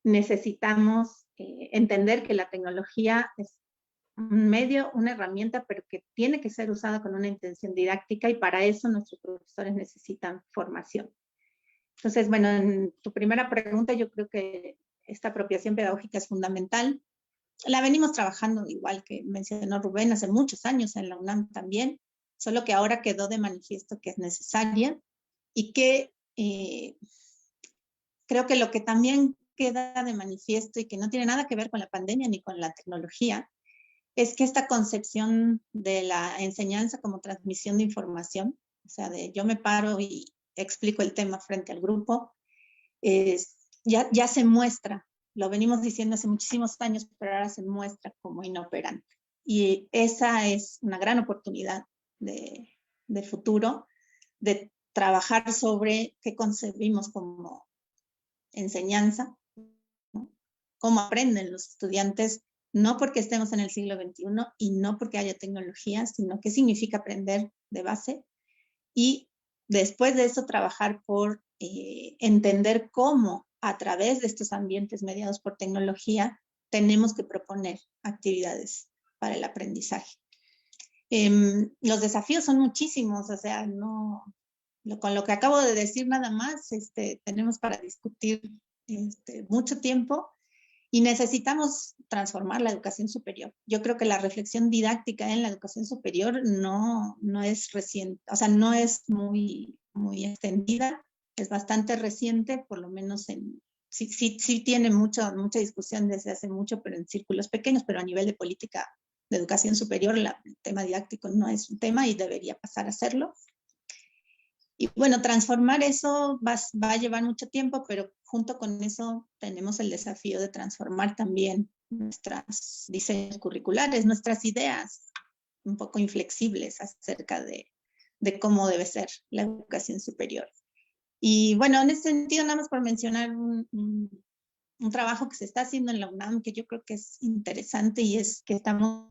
necesitamos entender que la tecnología es un medio, una herramienta, pero que tiene que ser usada con una intención didáctica, y para eso nuestros profesores necesitan formación. Entonces, bueno, en tu primera pregunta, yo creo que esta apropiación pedagógica es fundamental. La venimos trabajando, igual que mencionó Rubén, hace muchos años en la UNAM también, solo que ahora quedó de manifiesto que es necesaria, y que creo que lo que también queda de manifiesto y que no tiene nada que ver con la pandemia ni con la tecnología, es que esta concepción de la enseñanza como transmisión de información, o sea, de yo me paro y explico el tema frente al grupo, ya se muestra, lo venimos diciendo hace muchísimos años, pero ahora se muestra como inoperante. Y esa es una gran oportunidad de futuro, de trabajar sobre qué concebimos como enseñanza, ¿no? Cómo aprenden los estudiantes, no porque estemos en el siglo XXI y no porque haya tecnología, sino qué significa aprender de base, y después de eso trabajar por entender cómo a través de estos ambientes mediados por tecnología tenemos que proponer actividades para el aprendizaje. Los desafíos son muchísimos, o sea, con lo que acabo de decir nada más, tenemos para discutir mucho tiempo, y necesitamos transformar la educación superior. Yo creo que la reflexión didáctica en la educación superior no es reciente, o sea, no es muy extendida, es bastante reciente, por lo menos sí tiene mucha discusión desde hace mucho, pero en círculos pequeños, pero a nivel de política de educación superior, el tema didáctico no es un tema y debería pasar a serlo. Y bueno, transformar eso va a llevar mucho tiempo, pero junto con eso tenemos el desafío de transformar también nuestros diseños curriculares, nuestras ideas un poco inflexibles acerca de cómo debe ser la educación superior. Y bueno, en ese sentido, nada más por mencionar un trabajo que se está haciendo en la UNAM, que yo creo que es interesante, y es que estamos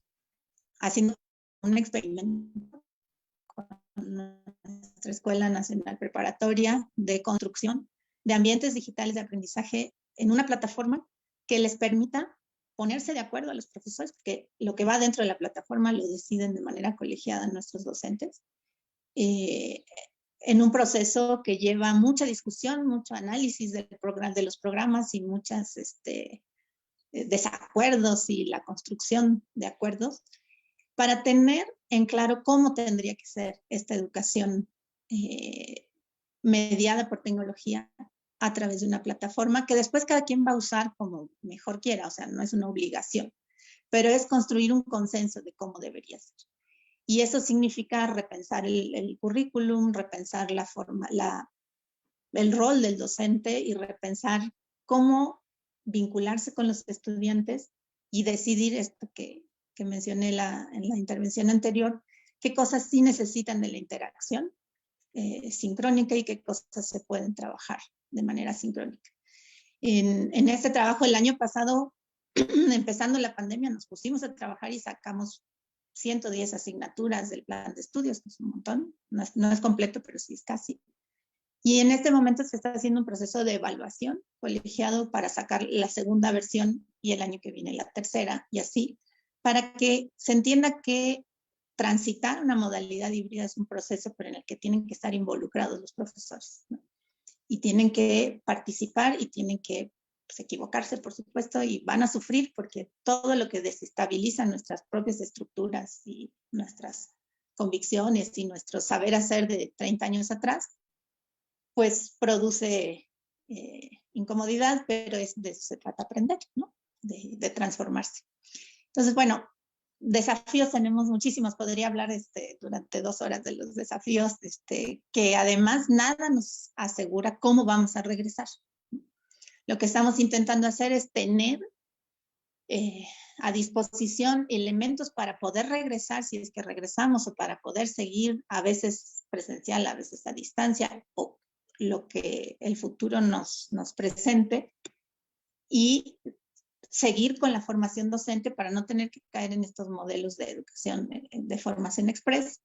haciendo un experimento con nuestra Escuela Nacional Preparatoria de construcción de ambientes digitales de aprendizaje en una plataforma que les permita ponerse de acuerdo a los profesores, porque lo que va dentro de la plataforma lo deciden de manera colegiada nuestros docentes, en un proceso que lleva mucha discusión, mucho análisis de los programas y muchos desacuerdos y la construcción de acuerdos, para tener en claro cómo tendría que ser esta educación mediada por tecnología a través de una plataforma que después cada quien va a usar como mejor quiera, o sea, no es una obligación, pero es construir un consenso de cómo debería ser. Y eso significa repensar el currículum, repensar el rol del docente, y repensar cómo vincularse con los estudiantes y decidir esto que mencioné en la intervención anterior, qué cosas sí necesitan de la interacción sincrónica y qué cosas se pueden trabajar de manera sincrónica. En este trabajo el año pasado, empezando la pandemia, nos pusimos a trabajar y sacamos 110 asignaturas del plan de estudios, que es un montón, no es completo, pero sí es casi. Y en este momento se está haciendo un proceso de evaluación colegiado para sacar la segunda versión y el año que viene la tercera, y así, para que se entienda que transitar una modalidad híbrida es un proceso pero en el que tienen que estar involucrados los profesores, ¿no? Y tienen que participar y tienen que pues, equivocarse, por supuesto, y van a sufrir porque todo lo que desestabiliza nuestras propias estructuras y nuestras convicciones y nuestro saber hacer de 30 años atrás, pues produce incomodidad, pero de eso se trata aprender, ¿no? De transformarse. Entonces, bueno, desafíos tenemos muchísimos. Podría hablar durante 2 horas de los desafíos, que además nada nos asegura cómo vamos a regresar. Lo que estamos intentando hacer es tener a disposición elementos para poder regresar, si es que regresamos, o para poder seguir a veces presencial, a veces a distancia, o lo que el futuro nos presente, y seguir con la formación docente para no tener que caer en estos modelos de educación de formación express,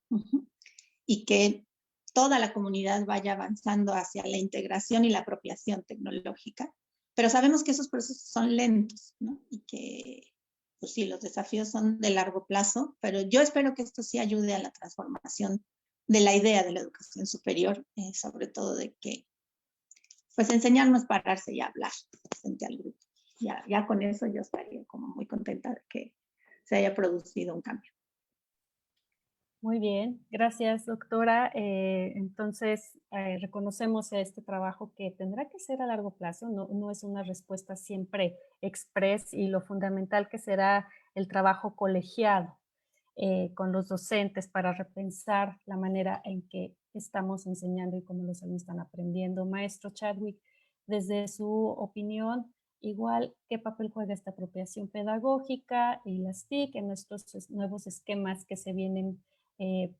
y que toda la comunidad vaya avanzando hacia la integración y la apropiación tecnológica. Pero sabemos que esos procesos son lentos, ¿no? Y que, pues sí, los desafíos son de largo plazo, pero yo espero que esto sí ayude a la transformación de la idea de la educación superior, sobre todo de que, pues enseñar no es pararse y hablar frente al grupo. Ya con eso yo estaría como muy contenta de que se haya producido un cambio. Muy bien, gracias, doctora. Entonces, reconocemos este trabajo que tendrá que ser a largo plazo, no es una respuesta siempre express, y lo fundamental que será el trabajo colegiado con los docentes para repensar la manera en que estamos enseñando y cómo los alumnos están aprendiendo. Maestro Chadwick, desde su opinión, igual, ¿qué papel juega esta apropiación pedagógica y las TIC en nuestros nuevos esquemas que se vienen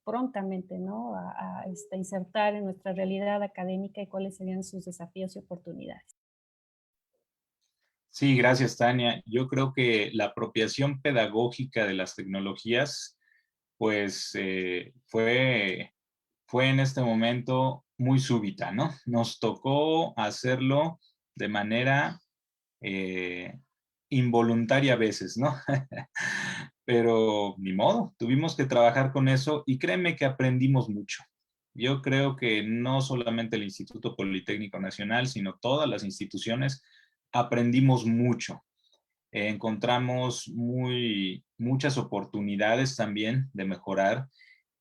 prontamente, ¿no? a insertar en nuestra realidad académica, y cuáles serían sus desafíos y oportunidades? Sí, gracias, Tania. Yo creo que la apropiación pedagógica de las tecnologías, pues fue en este momento muy súbita, ¿no? Nos tocó hacerlo de manera involuntaria a veces, ¿no? Pero ni modo, tuvimos que trabajar con eso y créeme que aprendimos mucho. Yo creo que no solamente el Instituto Politécnico Nacional, sino todas las instituciones aprendimos mucho. Encontramos muchas oportunidades también de mejorar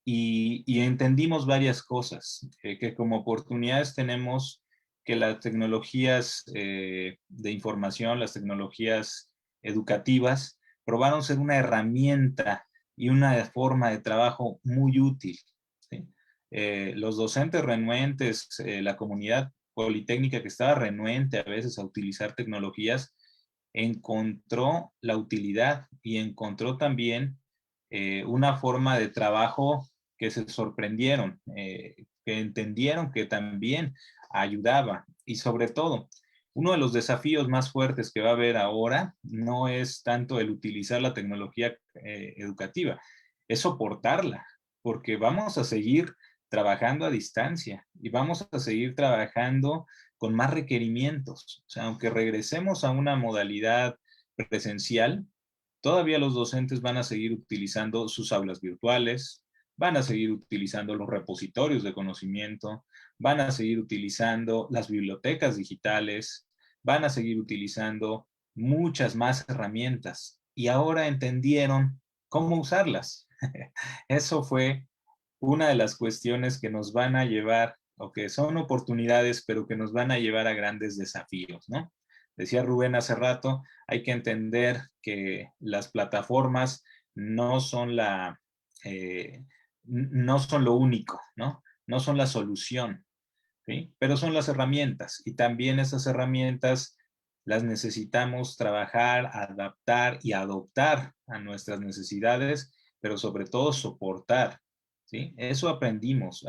y entendimos varias cosas, que como oportunidades tenemos que las tecnologías de información, las tecnologías educativas, probaron ser una herramienta y una forma de trabajo muy útil, ¿sí? Los docentes renuentes, la comunidad politécnica que estaba renuente a veces a utilizar tecnologías, encontró la utilidad y encontró también una forma de trabajo que se sorprendieron, que entendieron que también ayudaba. Y sobre todo, uno de los desafíos más fuertes que va a haber ahora no es tanto el utilizar la tecnología educativa, es soportarla, porque vamos a seguir trabajando a distancia y vamos a seguir trabajando con más requerimientos. O sea, aunque regresemos a una modalidad presencial, todavía los docentes van a seguir utilizando sus aulas virtuales, van a seguir utilizando los repositorios de conocimiento, van a seguir utilizando las bibliotecas digitales, van a seguir utilizando muchas más herramientas y ahora entendieron cómo usarlas. Eso fue una de las cuestiones que nos van a llevar, o que son oportunidades, pero que nos van a llevar a grandes desafíos, ¿no? Decía Rubén hace rato, hay que entender que las plataformas no son no son lo único, ¿no? No son la solución, ¿sí? Pero son las herramientas, y también esas herramientas las necesitamos trabajar, adaptar y adoptar a nuestras necesidades, pero sobre todo soportar, ¿sí? Eso aprendimos,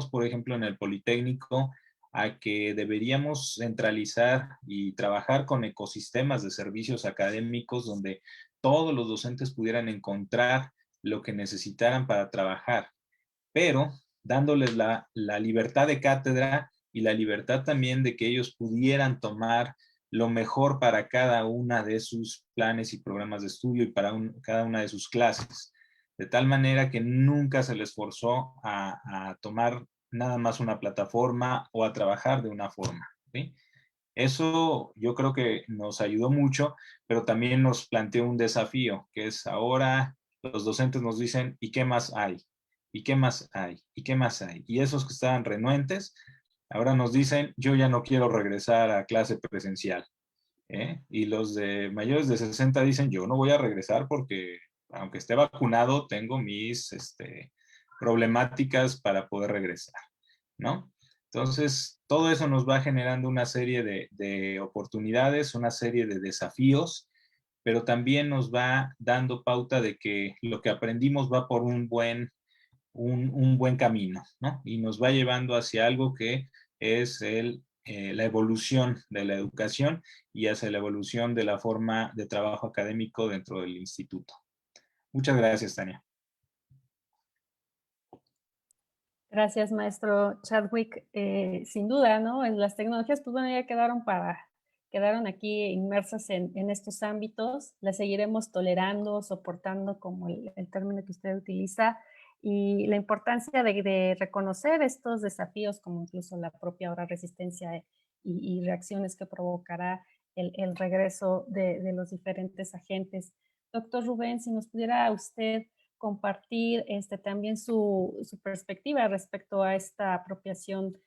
por ejemplo, en el Politécnico, a que deberíamos centralizar y trabajar con ecosistemas de servicios académicos donde todos los docentes pudieran encontrar lo que necesitaran para trabajar, pero dándoles la libertad de cátedra y la libertad también de que ellos pudieran tomar lo mejor para cada una de sus planes y programas de estudio y para cada una de sus clases. De tal manera que nunca se les forzó a tomar nada más una plataforma o a trabajar de una forma, ¿sí? Eso yo creo que nos ayudó mucho, pero también nos planteó un desafío, que es ahora los docentes nos dicen, ¿y qué más hay? ¿Y qué más hay? ¿Y qué más hay? Y esos que estaban renuentes, ahora nos dicen, yo ya no quiero regresar a clase presencial, ¿eh? Y los de mayores de 60 dicen, yo no voy a regresar porque aunque esté vacunado, tengo mis problemáticas para poder regresar, ¿no? Entonces, todo eso nos va generando una serie de oportunidades, una serie de desafíos, pero también nos va dando pauta de que lo que aprendimos va por un buen camino, ¿no? Y nos va llevando hacia algo que es la evolución de la educación y hacia la evolución de la forma de trabajo académico dentro del instituto. Muchas gracias, Tania. Gracias, maestro Chadwick. Sin duda, ¿no? Las tecnologías, pues bueno, ya quedaron aquí inmersas en estos ámbitos. Las seguiremos tolerando, soportando, como el término que usted utiliza, y la importancia de reconocer estos desafíos, como incluso la propia ahora resistencia y reacciones que provocará el regreso de los diferentes agentes. Doctor Rubén, si nos pudiera usted compartir también su perspectiva respecto a esta apropiación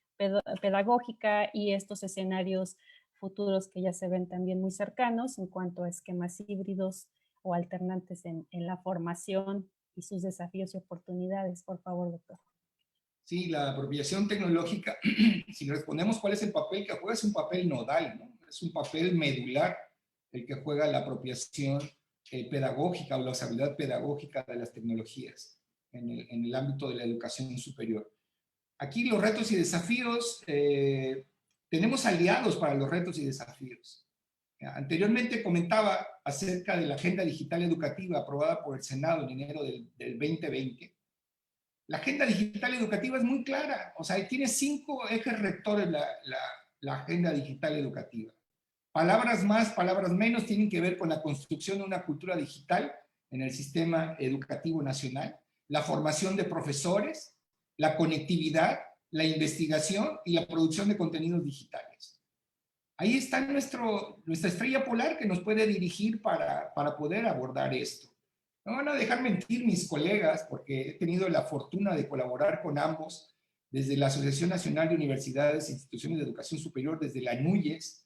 pedagógica y estos escenarios futuros que ya se ven también muy cercanos en cuanto a esquemas híbridos o alternantes en la formación y sus desafíos y oportunidades. Por favor, doctor. Sí, la apropiación tecnológica, si respondemos cuál es el papel que juega, es un papel nodal, ¿no? Es un papel medular el que juega la apropiación pedagógica o la usabilidad pedagógica de las tecnologías en el ámbito de la educación superior. Aquí los retos y desafíos, tenemos aliados para los retos y desafíos. Anteriormente comentaba acerca de la Agenda Digital Educativa aprobada por el Senado en enero del 2020. La Agenda Digital Educativa es muy clara, o sea, tiene 5 ejes rectores la Agenda Digital Educativa. Palabras más, palabras menos tienen que ver con la construcción de una cultura digital en el sistema educativo nacional, la formación de profesores, la conectividad, la investigación y la producción de contenidos digitales. Ahí está nuestra estrella polar que nos puede dirigir para poder abordar esto. No van a dejar mentir mis colegas, porque he tenido la fortuna de colaborar con ambos, desde la Asociación Nacional de Universidades e Instituciones de Educación Superior, desde la NUYES.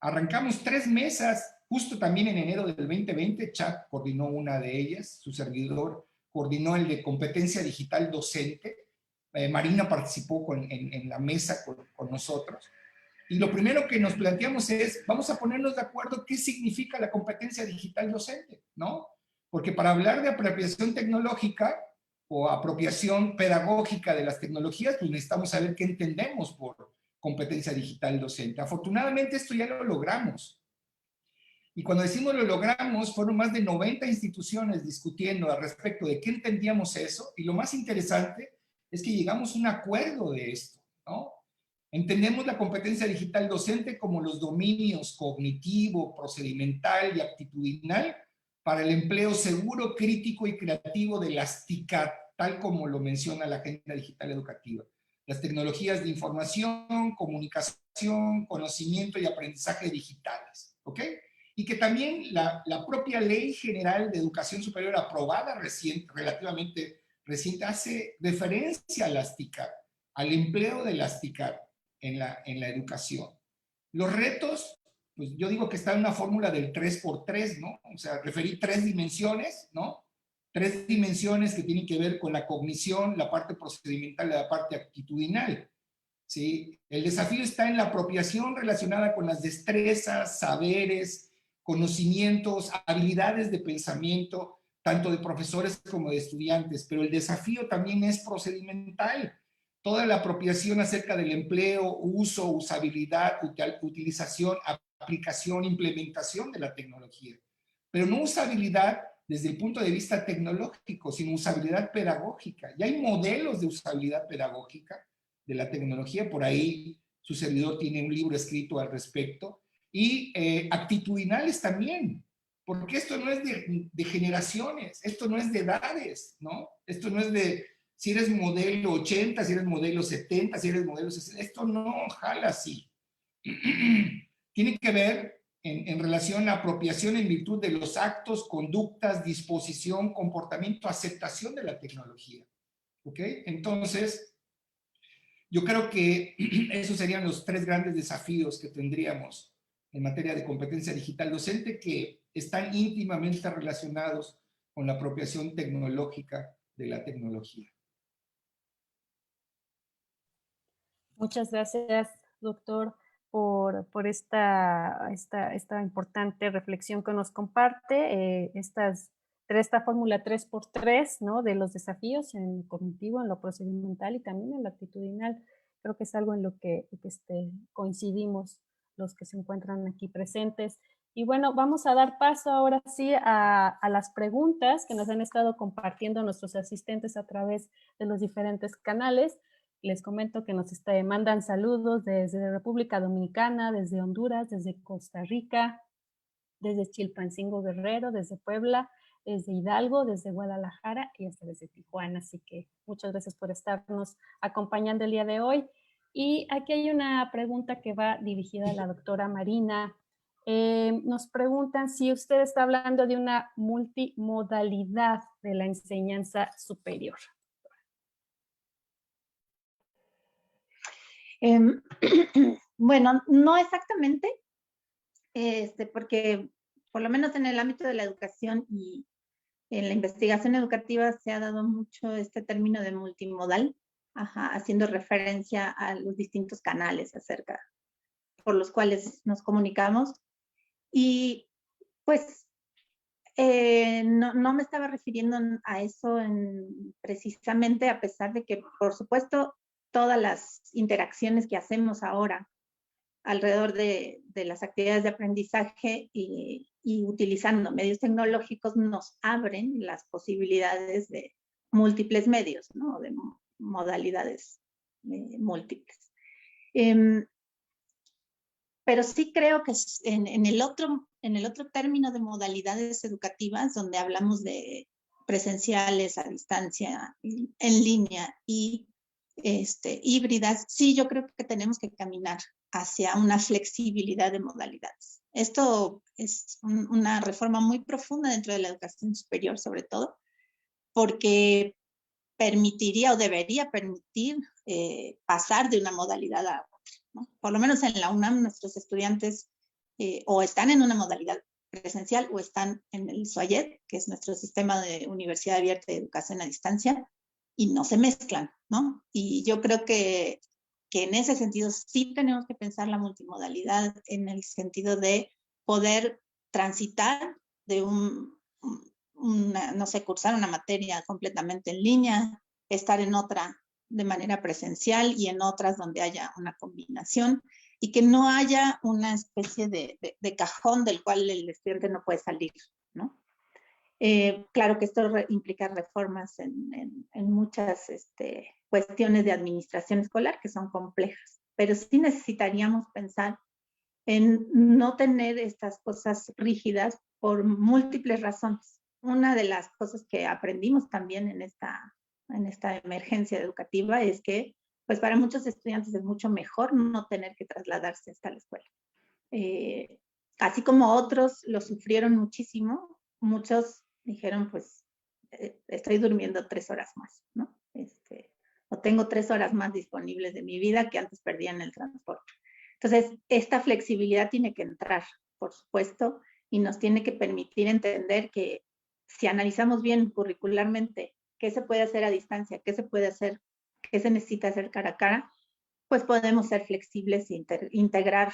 Arrancamos 3 mesas, justo también en enero del 2020, Chuck coordinó una de ellas, su servidor coordinó el de competencia digital docente, Marina participó en la mesa con nosotros. Y lo primero que nos planteamos es, vamos a ponernos de acuerdo qué significa la competencia digital docente, ¿no? Porque para hablar de apropiación tecnológica o apropiación pedagógica de las tecnologías, pues necesitamos saber qué entendemos por competencia digital docente. Afortunadamente esto ya lo logramos. Y cuando decimos lo logramos, fueron más de 90 instituciones discutiendo al respecto de qué entendíamos eso. Y lo más interesante es que llegamos a un acuerdo de esto, ¿no? Entendemos la competencia digital docente como los dominios cognitivo, procedimental y actitudinal para el empleo seguro, crítico y creativo de las TICAD, tal como lo menciona la Agenda Digital Educativa. Las tecnologías de información, comunicación, conocimiento y aprendizaje digitales, ¿ok? Y que también la propia Ley General de Educación Superior aprobada relativamente reciente hace referencia a las TICAD, al empleo de las TICAD en la educación. Los retos, pues yo digo que está en una fórmula del 3x3, ¿no? O sea, referí 3 dimensiones, ¿no? 3 dimensiones que tienen que ver con la cognición, la parte procedimental y la parte actitudinal, ¿sí? El desafío está en la apropiación relacionada con las destrezas, saberes, conocimientos, habilidades de pensamiento, tanto de profesores como de estudiantes, pero el desafío también es procedimental. Toda la apropiación acerca del empleo, uso, usabilidad, utilización, aplicación, implementación de la tecnología. Pero no usabilidad desde el punto de vista tecnológico, sino usabilidad pedagógica. Y hay modelos de usabilidad pedagógica de la tecnología, por ahí su servidor tiene un libro escrito al respecto, y actitudinales también, porque esto no es de generaciones, esto no es de edades, ¿no? Esto no es de si eres modelo 80, si eres modelo 70, si eres modelo 60, esto no jala así. Tiene que ver en relación a apropiación en virtud de los actos, conductas, disposición, comportamiento, aceptación de la tecnología. ¿Ok? Entonces, yo creo que esos serían los 3 grandes desafíos que tendríamos en materia de competencia digital docente, que están íntimamente relacionados con la apropiación tecnológica de la tecnología. Muchas gracias, doctor, por esta importante reflexión que nos comparte. Esta fórmula 3x3, ¿no? De los desafíos en lo cognitivo, en lo procedimental y también en lo actitudinal. Creo que es algo en lo que coincidimos los que se encuentran aquí presentes. Y bueno, vamos a dar paso ahora sí a las preguntas que nos han estado compartiendo nuestros asistentes a través de los diferentes canales. Les comento que nos mandan saludos desde República Dominicana, desde Honduras, desde Costa Rica, desde Chilpancingo Guerrero, desde Puebla, desde Hidalgo, desde Guadalajara y hasta desde Tijuana. Así que muchas gracias por estarnos acompañando el día de hoy. Y aquí hay una pregunta que va dirigida a la doctora Marina. Nos preguntan si usted está hablando de una multimodalidad de la enseñanza superior. Bueno, no exactamente, porque por lo menos en el ámbito de la educación y en la investigación educativa se ha dado mucho este término de multimodal, haciendo referencia a los distintos canales por los cuales nos comunicamos. Y pues no me estaba refiriendo a eso precisamente, a pesar de que, por supuesto, todas las interacciones que hacemos ahora alrededor de las actividades de aprendizaje y utilizando medios tecnológicos nos abren las posibilidades de múltiples medios, ¿no? De modalidades múltiples. Pero sí creo que en el otro término de modalidades educativas, donde hablamos de presenciales, a distancia, en línea y híbridas, sí, yo creo que tenemos que caminar hacia una flexibilidad de modalidades. Esto es una reforma muy profunda dentro de la educación superior, sobre todo, porque permitiría o debería permitir pasar de una modalidad a otra, ¿no? Por lo menos en la UNAM nuestros estudiantes o están en una modalidad presencial o están en el SUAYED, que es nuestro sistema de Universidad Abierta de Educación a Distancia, y no se mezclan, ¿no? Y yo creo que en ese sentido sí tenemos que pensar la multimodalidad en el sentido de poder transitar de no sé, cursar una materia completamente en línea, estar en otra de manera presencial y en otras donde haya una combinación y que no haya una especie de cajón del cual el estudiante no puede salir, ¿no? Claro que esto implica reformas en muchas cuestiones de administración escolar que son complejas, pero sí necesitaríamos pensar en no tener estas cosas rígidas por múltiples razones. Una de las cosas que aprendimos también en esta emergencia educativa es que pues para muchos estudiantes es mucho mejor no tener que trasladarse hasta la escuela. Así como otros lo sufrieron muchísimo, muchos dijeron, pues, estoy durmiendo 3 horas más, ¿no? O tengo 3 horas más disponibles de mi vida que antes perdía en el transporte. Entonces, esta flexibilidad tiene que entrar, por supuesto, y nos tiene que permitir entender que si analizamos bien curricularmente qué se puede hacer a distancia, qué se puede hacer, qué se necesita hacer cara a cara, pues podemos ser flexibles e integrar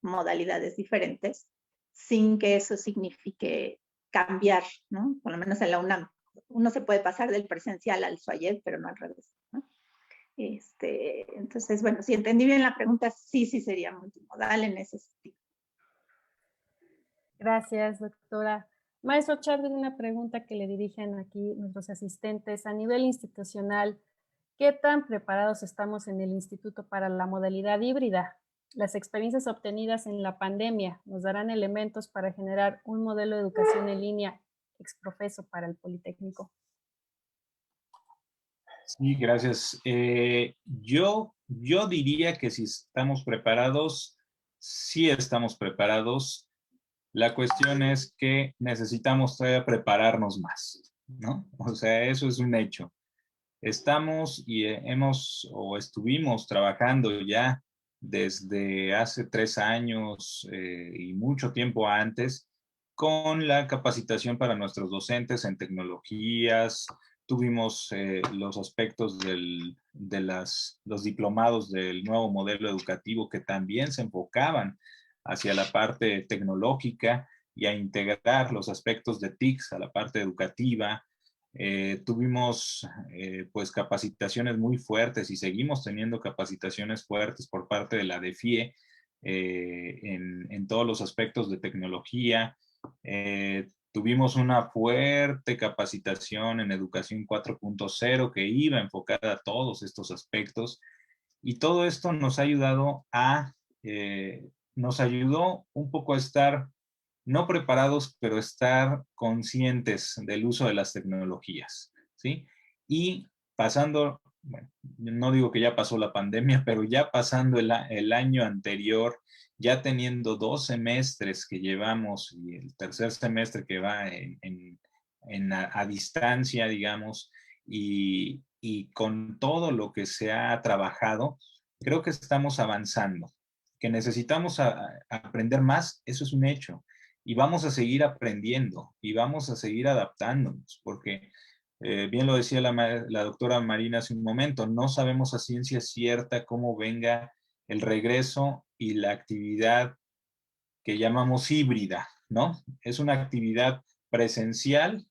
modalidades diferentes sin que eso signifique cambiar, ¿no? Por lo menos en la UNAM. Uno se puede pasar del presencial al SUAYED, pero no al revés, ¿no? Entonces, bueno, si entendí bien la pregunta, sí sería multimodal en ese sentido. Gracias, doctora. Maestro Chávez, una pregunta que le dirigen aquí nuestros asistentes. A nivel institucional, ¿qué tan preparados estamos en el instituto para la modalidad híbrida? Las experiencias obtenidas en la pandemia nos darán elementos para generar un modelo de educación en línea exprofeso para el Politécnico. Sí, gracias. Yo diría que si estamos preparados, sí estamos preparados. La cuestión es que necesitamos todavía prepararnos más, ¿no? O sea, eso es un hecho. Estamos y hemos o estuvimos trabajando ya desde hace 3 años y mucho tiempo antes con la capacitación para nuestros docentes en tecnologías. Tuvimos los aspectos los diplomados del nuevo modelo educativo que también se enfocaban hacia la parte tecnológica y a integrar los aspectos de TICS a la parte educativa. Tuvimos pues capacitaciones muy fuertes y seguimos teniendo capacitaciones fuertes por parte de la DEFIE en todos los aspectos de tecnología. Tuvimos una fuerte capacitación en educación 4.0 que iba enfocada a todos estos aspectos y todo esto nos ayudó un poco a estar no preparados, pero estar conscientes del uso de las tecnologías, ¿sí? Y pasando, bueno, no digo que ya pasó la pandemia, pero ya pasando el año anterior, ya teniendo 2 semestres que llevamos y el tercer semestre que va a distancia, digamos, y con todo lo que se ha trabajado, creo que estamos avanzando. Que necesitamos aprender más, eso es un hecho y vamos a seguir aprendiendo y vamos a seguir adaptándonos, porque bien lo decía la doctora Marina hace un momento, no sabemos a ciencia cierta cómo venga el regreso y la actividad que llamamos híbrida, ¿no? Es una actividad presencial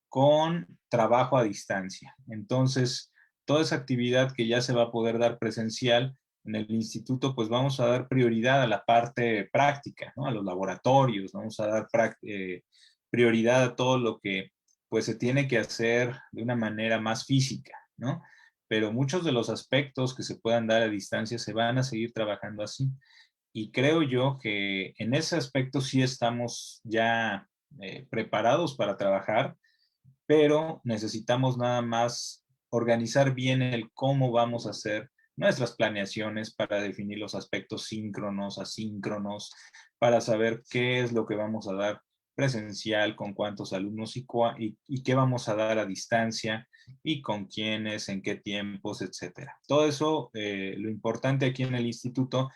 con trabajo a distancia. Entonces, toda esa actividad que ya se va a poder dar presencial en el instituto, pues vamos a dar prioridad a la parte práctica, ¿no? A los laboratorios, vamos a dar prioridad a todo lo que pues se tiene que hacer de una manera más física, ¿no? Pero muchos de los aspectos que se puedan dar a distancia se van a seguir trabajando así. Y creo yo que en ese aspecto sí estamos ya preparados para trabajar, pero necesitamos nada más organizar bien el cómo vamos a hacer nuestras planeaciones para definir los aspectos síncronos, asíncronos, para saber qué es lo que vamos a dar presencial, con cuántos alumnos y qué vamos a dar a distancia y con quiénes, en qué tiempos, etcétera. Todo eso, lo importante aquí en el instituto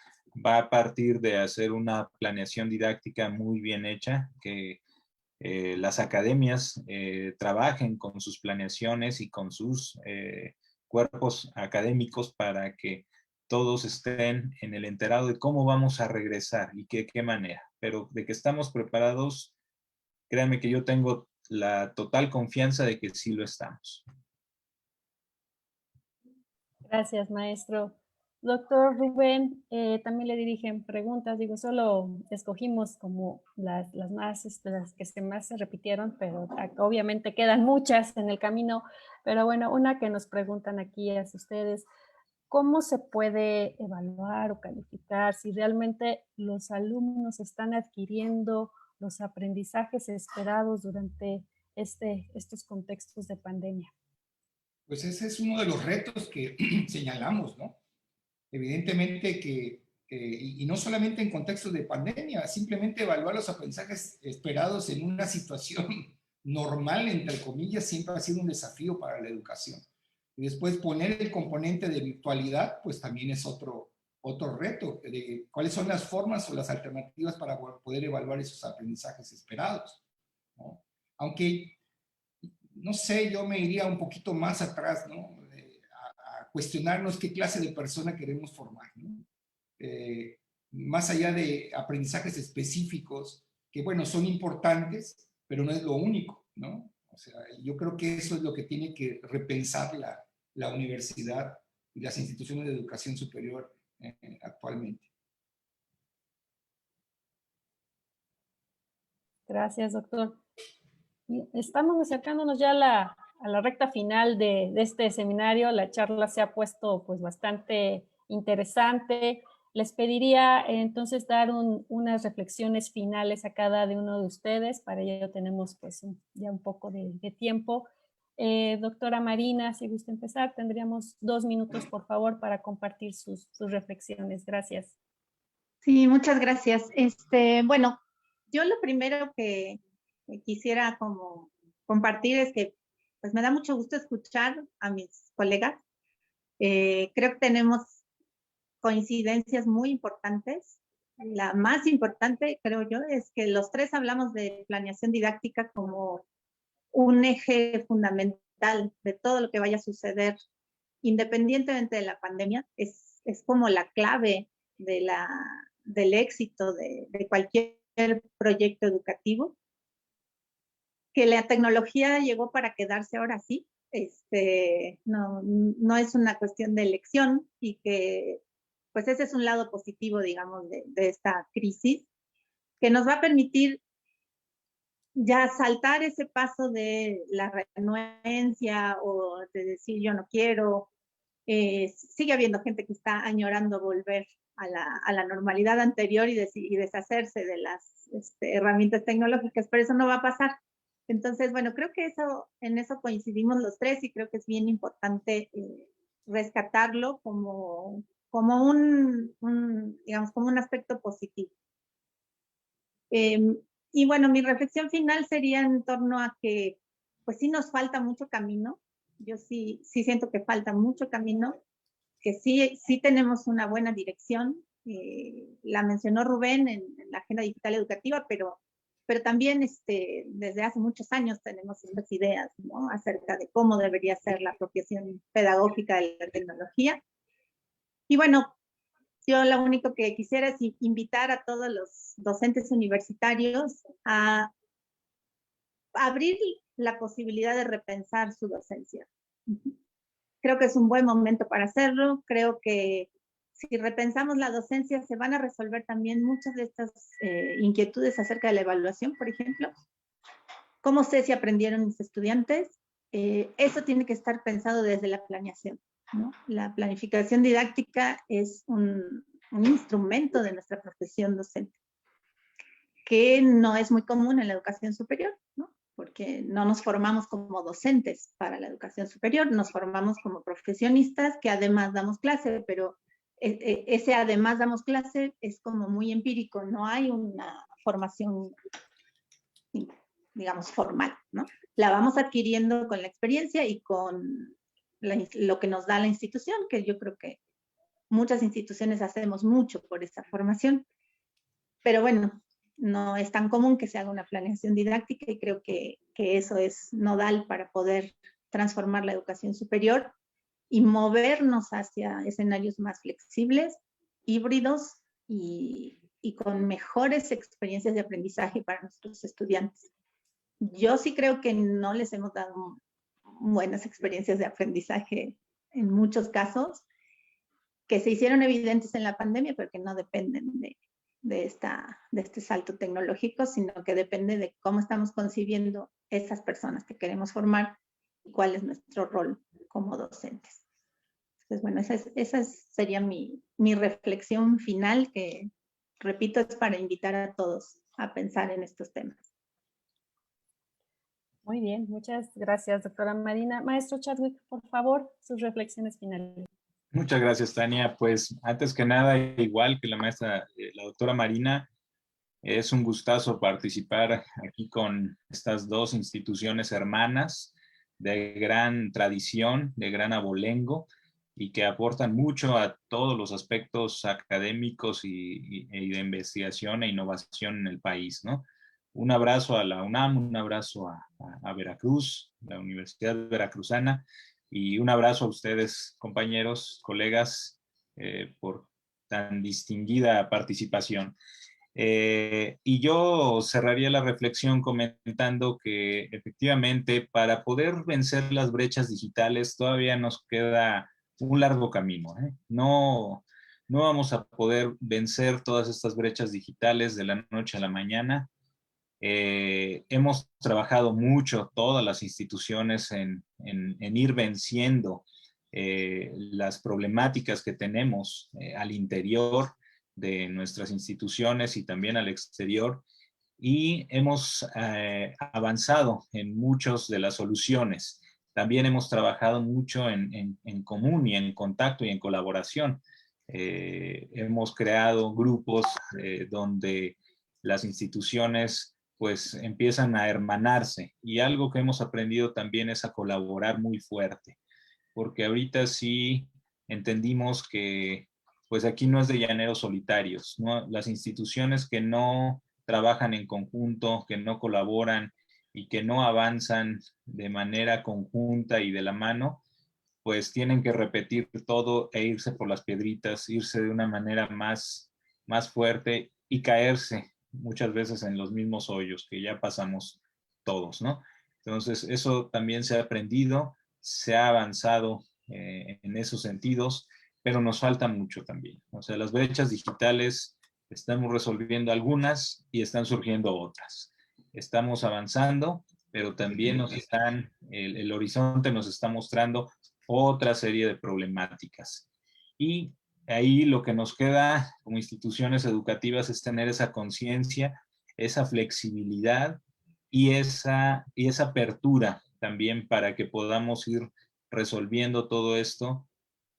va a partir de hacer una planeación didáctica muy bien hecha, que las academias trabajen con sus planeaciones y con sus cuerpos académicos para que todos estén en el enterado de cómo vamos a regresar y qué manera. Pero de que estamos preparados, créanme que yo tengo la total confianza de que sí lo estamos. Gracias, maestro. Doctor Rubén, también le dirigen preguntas. Digo, solo escogimos como las más, las que más se repitieron, pero obviamente quedan muchas en el camino. Pero bueno, una que nos preguntan aquí es ustedes, ¿cómo se puede evaluar o calificar si realmente los alumnos están adquiriendo los aprendizajes esperados durante estos contextos de pandemia? Pues ese es uno de los retos que señalamos, ¿no? Evidentemente y no solamente en contextos de pandemia, simplemente evaluar los aprendizajes esperados en una situación normal, entre comillas, siempre ha sido un desafío para la educación. Y después poner el componente de virtualidad, pues también es otro reto, de cuáles son las formas o las alternativas para poder evaluar esos aprendizajes esperados, ¿no? Aunque, no sé, yo me iría un poquito más atrás, ¿no? A cuestionarnos qué clase de persona queremos formar, ¿no? Más allá de aprendizajes específicos, que bueno, son importantes, pero no es lo único, ¿no? O sea, yo creo que eso es lo que tiene que repensar la universidad y las instituciones de educación superior actualmente. Gracias, doctor. Estamos acercándonos ya a la recta final de este seminario. La charla se ha puesto pues bastante interesante. Les pediría entonces dar unas reflexiones finales a cada de uno de ustedes. Para ello tenemos pues ya un poco de tiempo. Doctora Marina, si gusta empezar, tendríamos 2 minutos, por favor, para compartir sus reflexiones. Gracias. Sí, muchas gracias. Bueno, yo lo primero que quisiera como compartir es que pues me da mucho gusto escuchar a mis colegas. Creo que tenemos coincidencias muy importantes. La más importante, creo yo, es que los tres hablamos de planeación didáctica como un eje fundamental de todo lo que vaya a suceder, independientemente de la pandemia. Es como la clave del éxito de cualquier proyecto educativo. Que la tecnología llegó para quedarse ahora sí. No es una cuestión de elección, y que pues ese es un lado positivo, digamos, de esta crisis, que nos va a permitir ya saltar ese paso de la renuencia o de decir yo no quiero. Sigue habiendo gente que está añorando volver a la normalidad anterior y deshacerse de las herramientas tecnológicas, pero eso no va a pasar. Entonces, bueno, creo que en eso coincidimos los tres, y creo que es bien importante rescatarlo como digamos, como un aspecto positivo. Y bueno, mi reflexión final sería en torno a que, pues sí nos falta mucho camino. Yo sí siento que falta mucho camino, que sí tenemos una buena dirección. La mencionó Rubén en la Agenda Digital Educativa, pero también desde hace muchos años tenemos unas ideas, ¿no?, acerca de cómo debería ser la apropiación pedagógica de la tecnología. Y bueno, yo lo único que quisiera es invitar a todos los docentes universitarios a abrir la posibilidad de repensar su docencia. Creo que es un buen momento para hacerlo. Creo que si repensamos la docencia, se van a resolver también muchas de estas inquietudes acerca de la evaluación, por ejemplo. ¿Cómo sé si aprendieron mis estudiantes? Eso tiene que estar pensado desde la planeación, ¿no? La planificación didáctica es un instrumento de nuestra profesión docente, que no es muy común en la educación superior, ¿no?, porque no nos formamos como docentes para la educación superior, nos formamos como profesionistas que además damos clase, pero ese además damos clase es como muy empírico, no hay una formación, digamos, formal, ¿no? La vamos adquiriendo con la experiencia y con lo que nos da la institución, que yo creo que muchas instituciones hacemos mucho por esa formación. Pero bueno, no es tan común que se haga una planeación didáctica, y creo que eso es nodal para poder transformar la educación superior y movernos hacia escenarios más flexibles, híbridos y con mejores experiencias de aprendizaje para nuestros estudiantes. Yo sí creo que no les hemos dado buenas experiencias de aprendizaje en muchos casos, que se hicieron evidentes en la pandemia, pero que no dependen de este salto tecnológico, sino que depende de cómo estamos concibiendo esas personas que queremos formar y cuál es nuestro rol como docentes. Entonces, bueno, esa sería mi reflexión final, que, repito, es para invitar a todos a pensar en estos temas. Muy bien, muchas gracias, doctora Marina. Maestro Chadwick, por favor, sus reflexiones finales. Muchas gracias, Tania. Pues antes que nada, igual que la maestra, la doctora Marina, es un gustazo participar aquí con estas dos instituciones hermanas de gran tradición, de gran abolengo, y que aportan mucho a todos los aspectos académicos y de investigación e innovación en el país, ¿no? Un abrazo a la UNAM, un abrazo a Veracruz, la Universidad Veracruzana, y un abrazo a ustedes, compañeros, colegas, por tan distinguida participación. Y yo cerraría la reflexión comentando que efectivamente para poder vencer las brechas digitales todavía nos queda un largo camino, ¿eh? No vamos a poder vencer todas estas brechas digitales de la noche a la mañana. Hemos trabajado mucho, todas las instituciones, en ir venciendo las problemáticas que tenemos al interior de nuestras instituciones y también al exterior, y hemos avanzado en muchas de las soluciones. También hemos trabajado mucho en común y en contacto y en colaboración. Hemos creado grupos donde las instituciones pues empiezan a hermanarse, y algo que hemos aprendido también es a colaborar muy fuerte, porque ahorita sí entendimos que pues aquí no es de llaneros solitarios, ¿no? Las instituciones que no trabajan en conjunto, que no colaboran y que no avanzan de manera conjunta y de la mano, pues tienen que repetir todo e irse por las piedritas, irse de una manera más fuerte y caerse muchas veces en los mismos hoyos que ya pasamos todos, ¿no? Entonces, eso también se ha aprendido, se ha avanzado en esos sentidos, pero nos falta mucho también. O sea, las brechas digitales estamos resolviendo algunas y están surgiendo otras. Estamos avanzando, pero también el horizonte nos está mostrando otra serie de problemáticas. Y ahí lo que nos queda como instituciones educativas es tener esa conciencia, esa flexibilidad y esa apertura también para que podamos ir resolviendo todo esto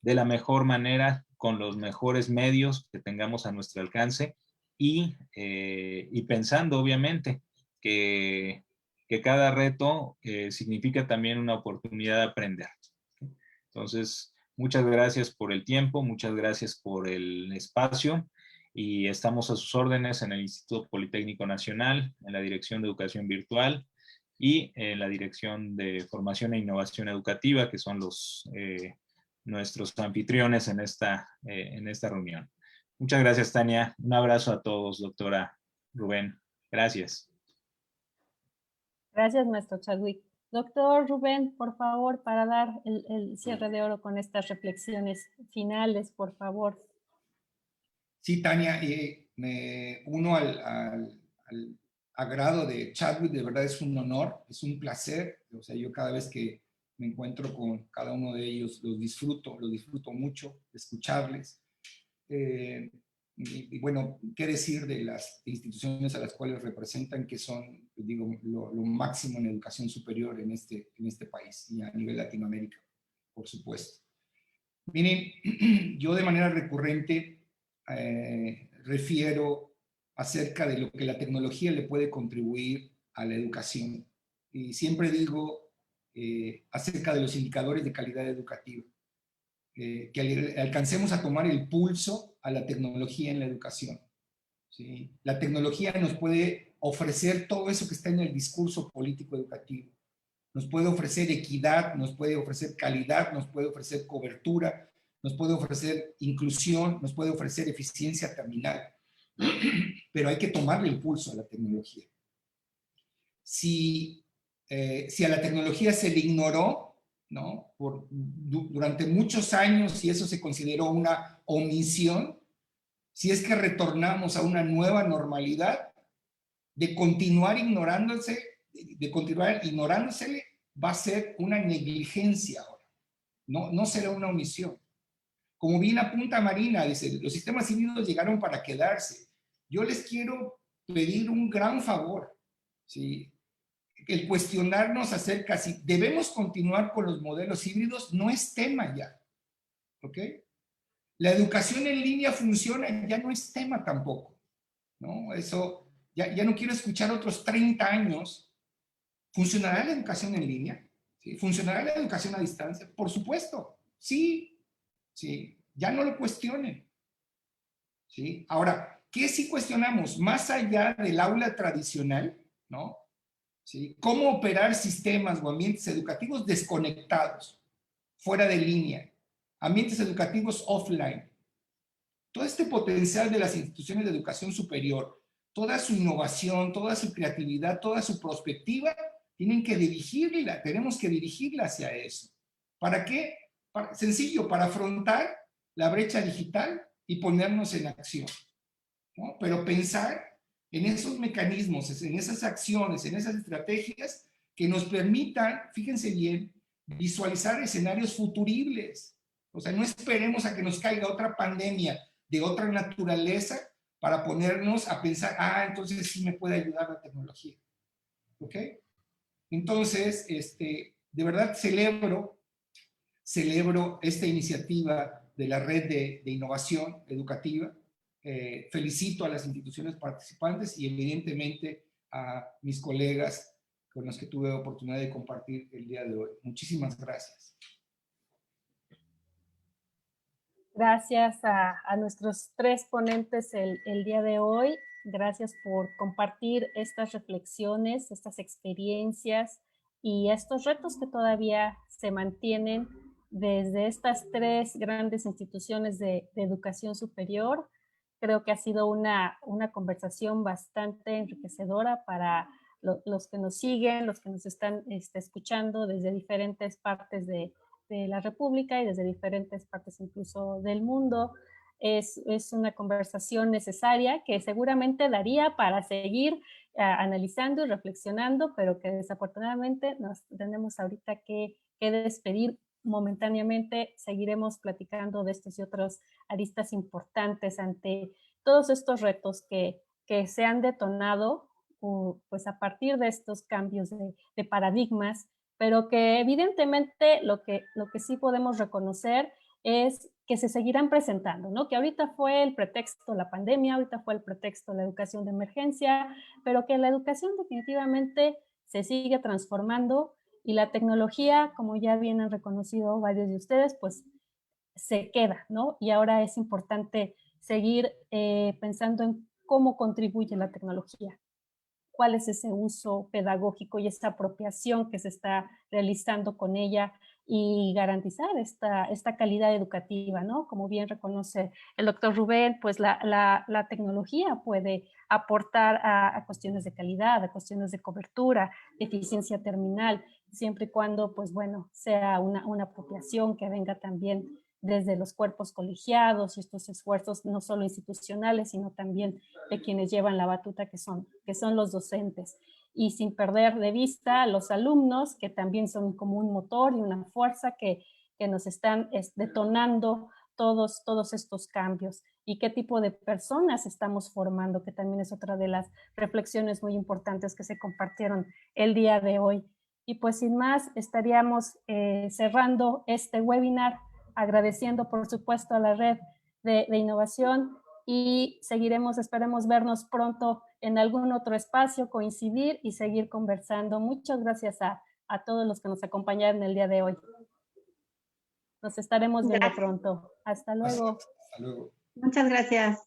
de la mejor manera, con los mejores medios que tengamos a nuestro alcance, y pensando obviamente que cada reto significa también una oportunidad de aprender. Entonces, muchas gracias por el tiempo, muchas gracias por el espacio, y estamos a sus órdenes en el Instituto Politécnico Nacional, en la Dirección de Educación Virtual y en la Dirección de Formación e Innovación Educativa, que son nuestros anfitriones en esta reunión. Muchas gracias, Tania. Un abrazo a todos, doctora Rubén. Gracias. Gracias, maestro Chadwick. Doctor Rubén, por favor, para dar el cierre de oro con estas reflexiones finales, por favor. Sí, Tania, me uno al agrado de Chadwick. De verdad es un honor, es un placer. O sea, yo cada vez que me encuentro con cada uno de ellos los disfruto mucho, escucharles. Y bueno, qué decir de las instituciones a las cuales representan, que son, digo, lo máximo en educación superior en este país y a nivel Latinoamérica, por supuesto. Miren, yo de manera recurrente refiero acerca de lo que la tecnología le puede contribuir a la educación. Y siempre digo acerca de los indicadores de calidad educativa. Que alcancemos a tomar el pulso a la tecnología en la educación. ¿Sí? La tecnología nos puede ofrecer todo eso que está en el discurso político educativo. Nos puede ofrecer equidad, nos puede ofrecer calidad, nos puede ofrecer cobertura, nos puede ofrecer inclusión, nos puede ofrecer eficiencia terminal. Pero hay que tomarle el pulso a la tecnología. Si a la tecnología se le ignoró, ¿no? Durante muchos años, y eso se consideró una omisión, si es que retornamos a una nueva normalidad, de continuar ignorándosele, va a ser una negligencia ahora, no será una omisión. Como bien apunta Marina, dice, los sistemas híbridos llegaron para quedarse. Yo les quiero pedir un gran favor, ¿sí? El cuestionarnos acerca si debemos continuar con los modelos híbridos no es tema ya, ¿ok? La educación en línea funciona, ya no es tema tampoco, ¿no? Eso, ya no quiero escuchar otros 30 años. ¿Funcionará la educación en línea? ¿Sí? ¿Funcionará la educación a distancia? Por supuesto, sí, ya no lo cuestionen, ¿sí? Ahora, ¿qué sí cuestionamos? Más allá del aula tradicional, ¿no? ¿Sí? ¿Cómo operar sistemas o ambientes educativos desconectados, fuera de línea, ambientes educativos offline? Todo este potencial de las instituciones de educación superior, toda su innovación, toda su creatividad, toda su perspectiva, tenemos que dirigirla hacia eso. ¿Para qué? Sencillo, para afrontar la brecha digital y ponernos en acción, ¿no? Pero pensar en esos mecanismos, en esas acciones, en esas estrategias que nos permitan, fíjense bien, visualizar escenarios futuribles. O sea, no esperemos a que nos caiga otra pandemia de otra naturaleza para ponernos a pensar, entonces sí me puede ayudar la tecnología. ¿Ok? Entonces, de verdad celebro esta iniciativa de la Red de Innovación Educativa. Felicito a las instituciones participantes y evidentemente a mis colegas con los que tuve oportunidad de compartir el día de hoy. Muchísimas gracias. Gracias a nuestros 3 ponentes el día de hoy. Gracias por compartir estas reflexiones, estas experiencias y estos retos que todavía se mantienen desde estas 3 grandes instituciones de educación superior. Creo que ha sido una conversación bastante enriquecedora para los que nos siguen, los que nos están escuchando desde diferentes partes de la República y desde diferentes partes incluso del mundo. Es una conversación necesaria que seguramente daría para seguir analizando y reflexionando, pero que desafortunadamente nos tenemos ahorita que despedir momentáneamente. Seguiremos platicando de estos y otros aristas importantes ante todos estos retos que se han detonado pues a partir de estos cambios de paradigmas, pero que evidentemente lo que sí podemos reconocer es que se seguirán presentando, ¿no? Que ahorita fue el pretexto la pandemia, ahorita fue el pretexto la educación de emergencia, pero que la educación definitivamente se sigue transformando y la tecnología, como ya bien han reconocido varios de ustedes, pues se queda, ¿no? Y ahora es importante seguir pensando en cómo contribuye la tecnología, cuál es ese uso pedagógico y esta apropiación que se está realizando con ella y garantizar esta calidad educativa, ¿no? Como bien reconoce el doctor Rubén, pues la tecnología puede aportar a cuestiones de calidad, a cuestiones de cobertura, de eficiencia terminal, siempre y cuando, pues bueno, sea una apropiación que venga también desde los cuerpos colegiados y estos esfuerzos no solo institucionales, sino también de quienes llevan la batuta, que son los docentes. Y sin perder de vista a los alumnos, que también son como un motor y una fuerza que nos están detonando todos estos cambios. Y qué tipo de personas estamos formando, que también es otra de las reflexiones muy importantes que se compartieron el día de hoy. Y pues sin más, estaríamos cerrando este webinar, agradeciendo por supuesto a la red de innovación y seguiremos, esperemos vernos pronto en algún otro espacio, coincidir y seguir conversando. Muchas gracias a todos los que nos acompañaron el día de hoy. Nos estaremos viendo pronto. Hasta luego. Hasta luego. Muchas gracias.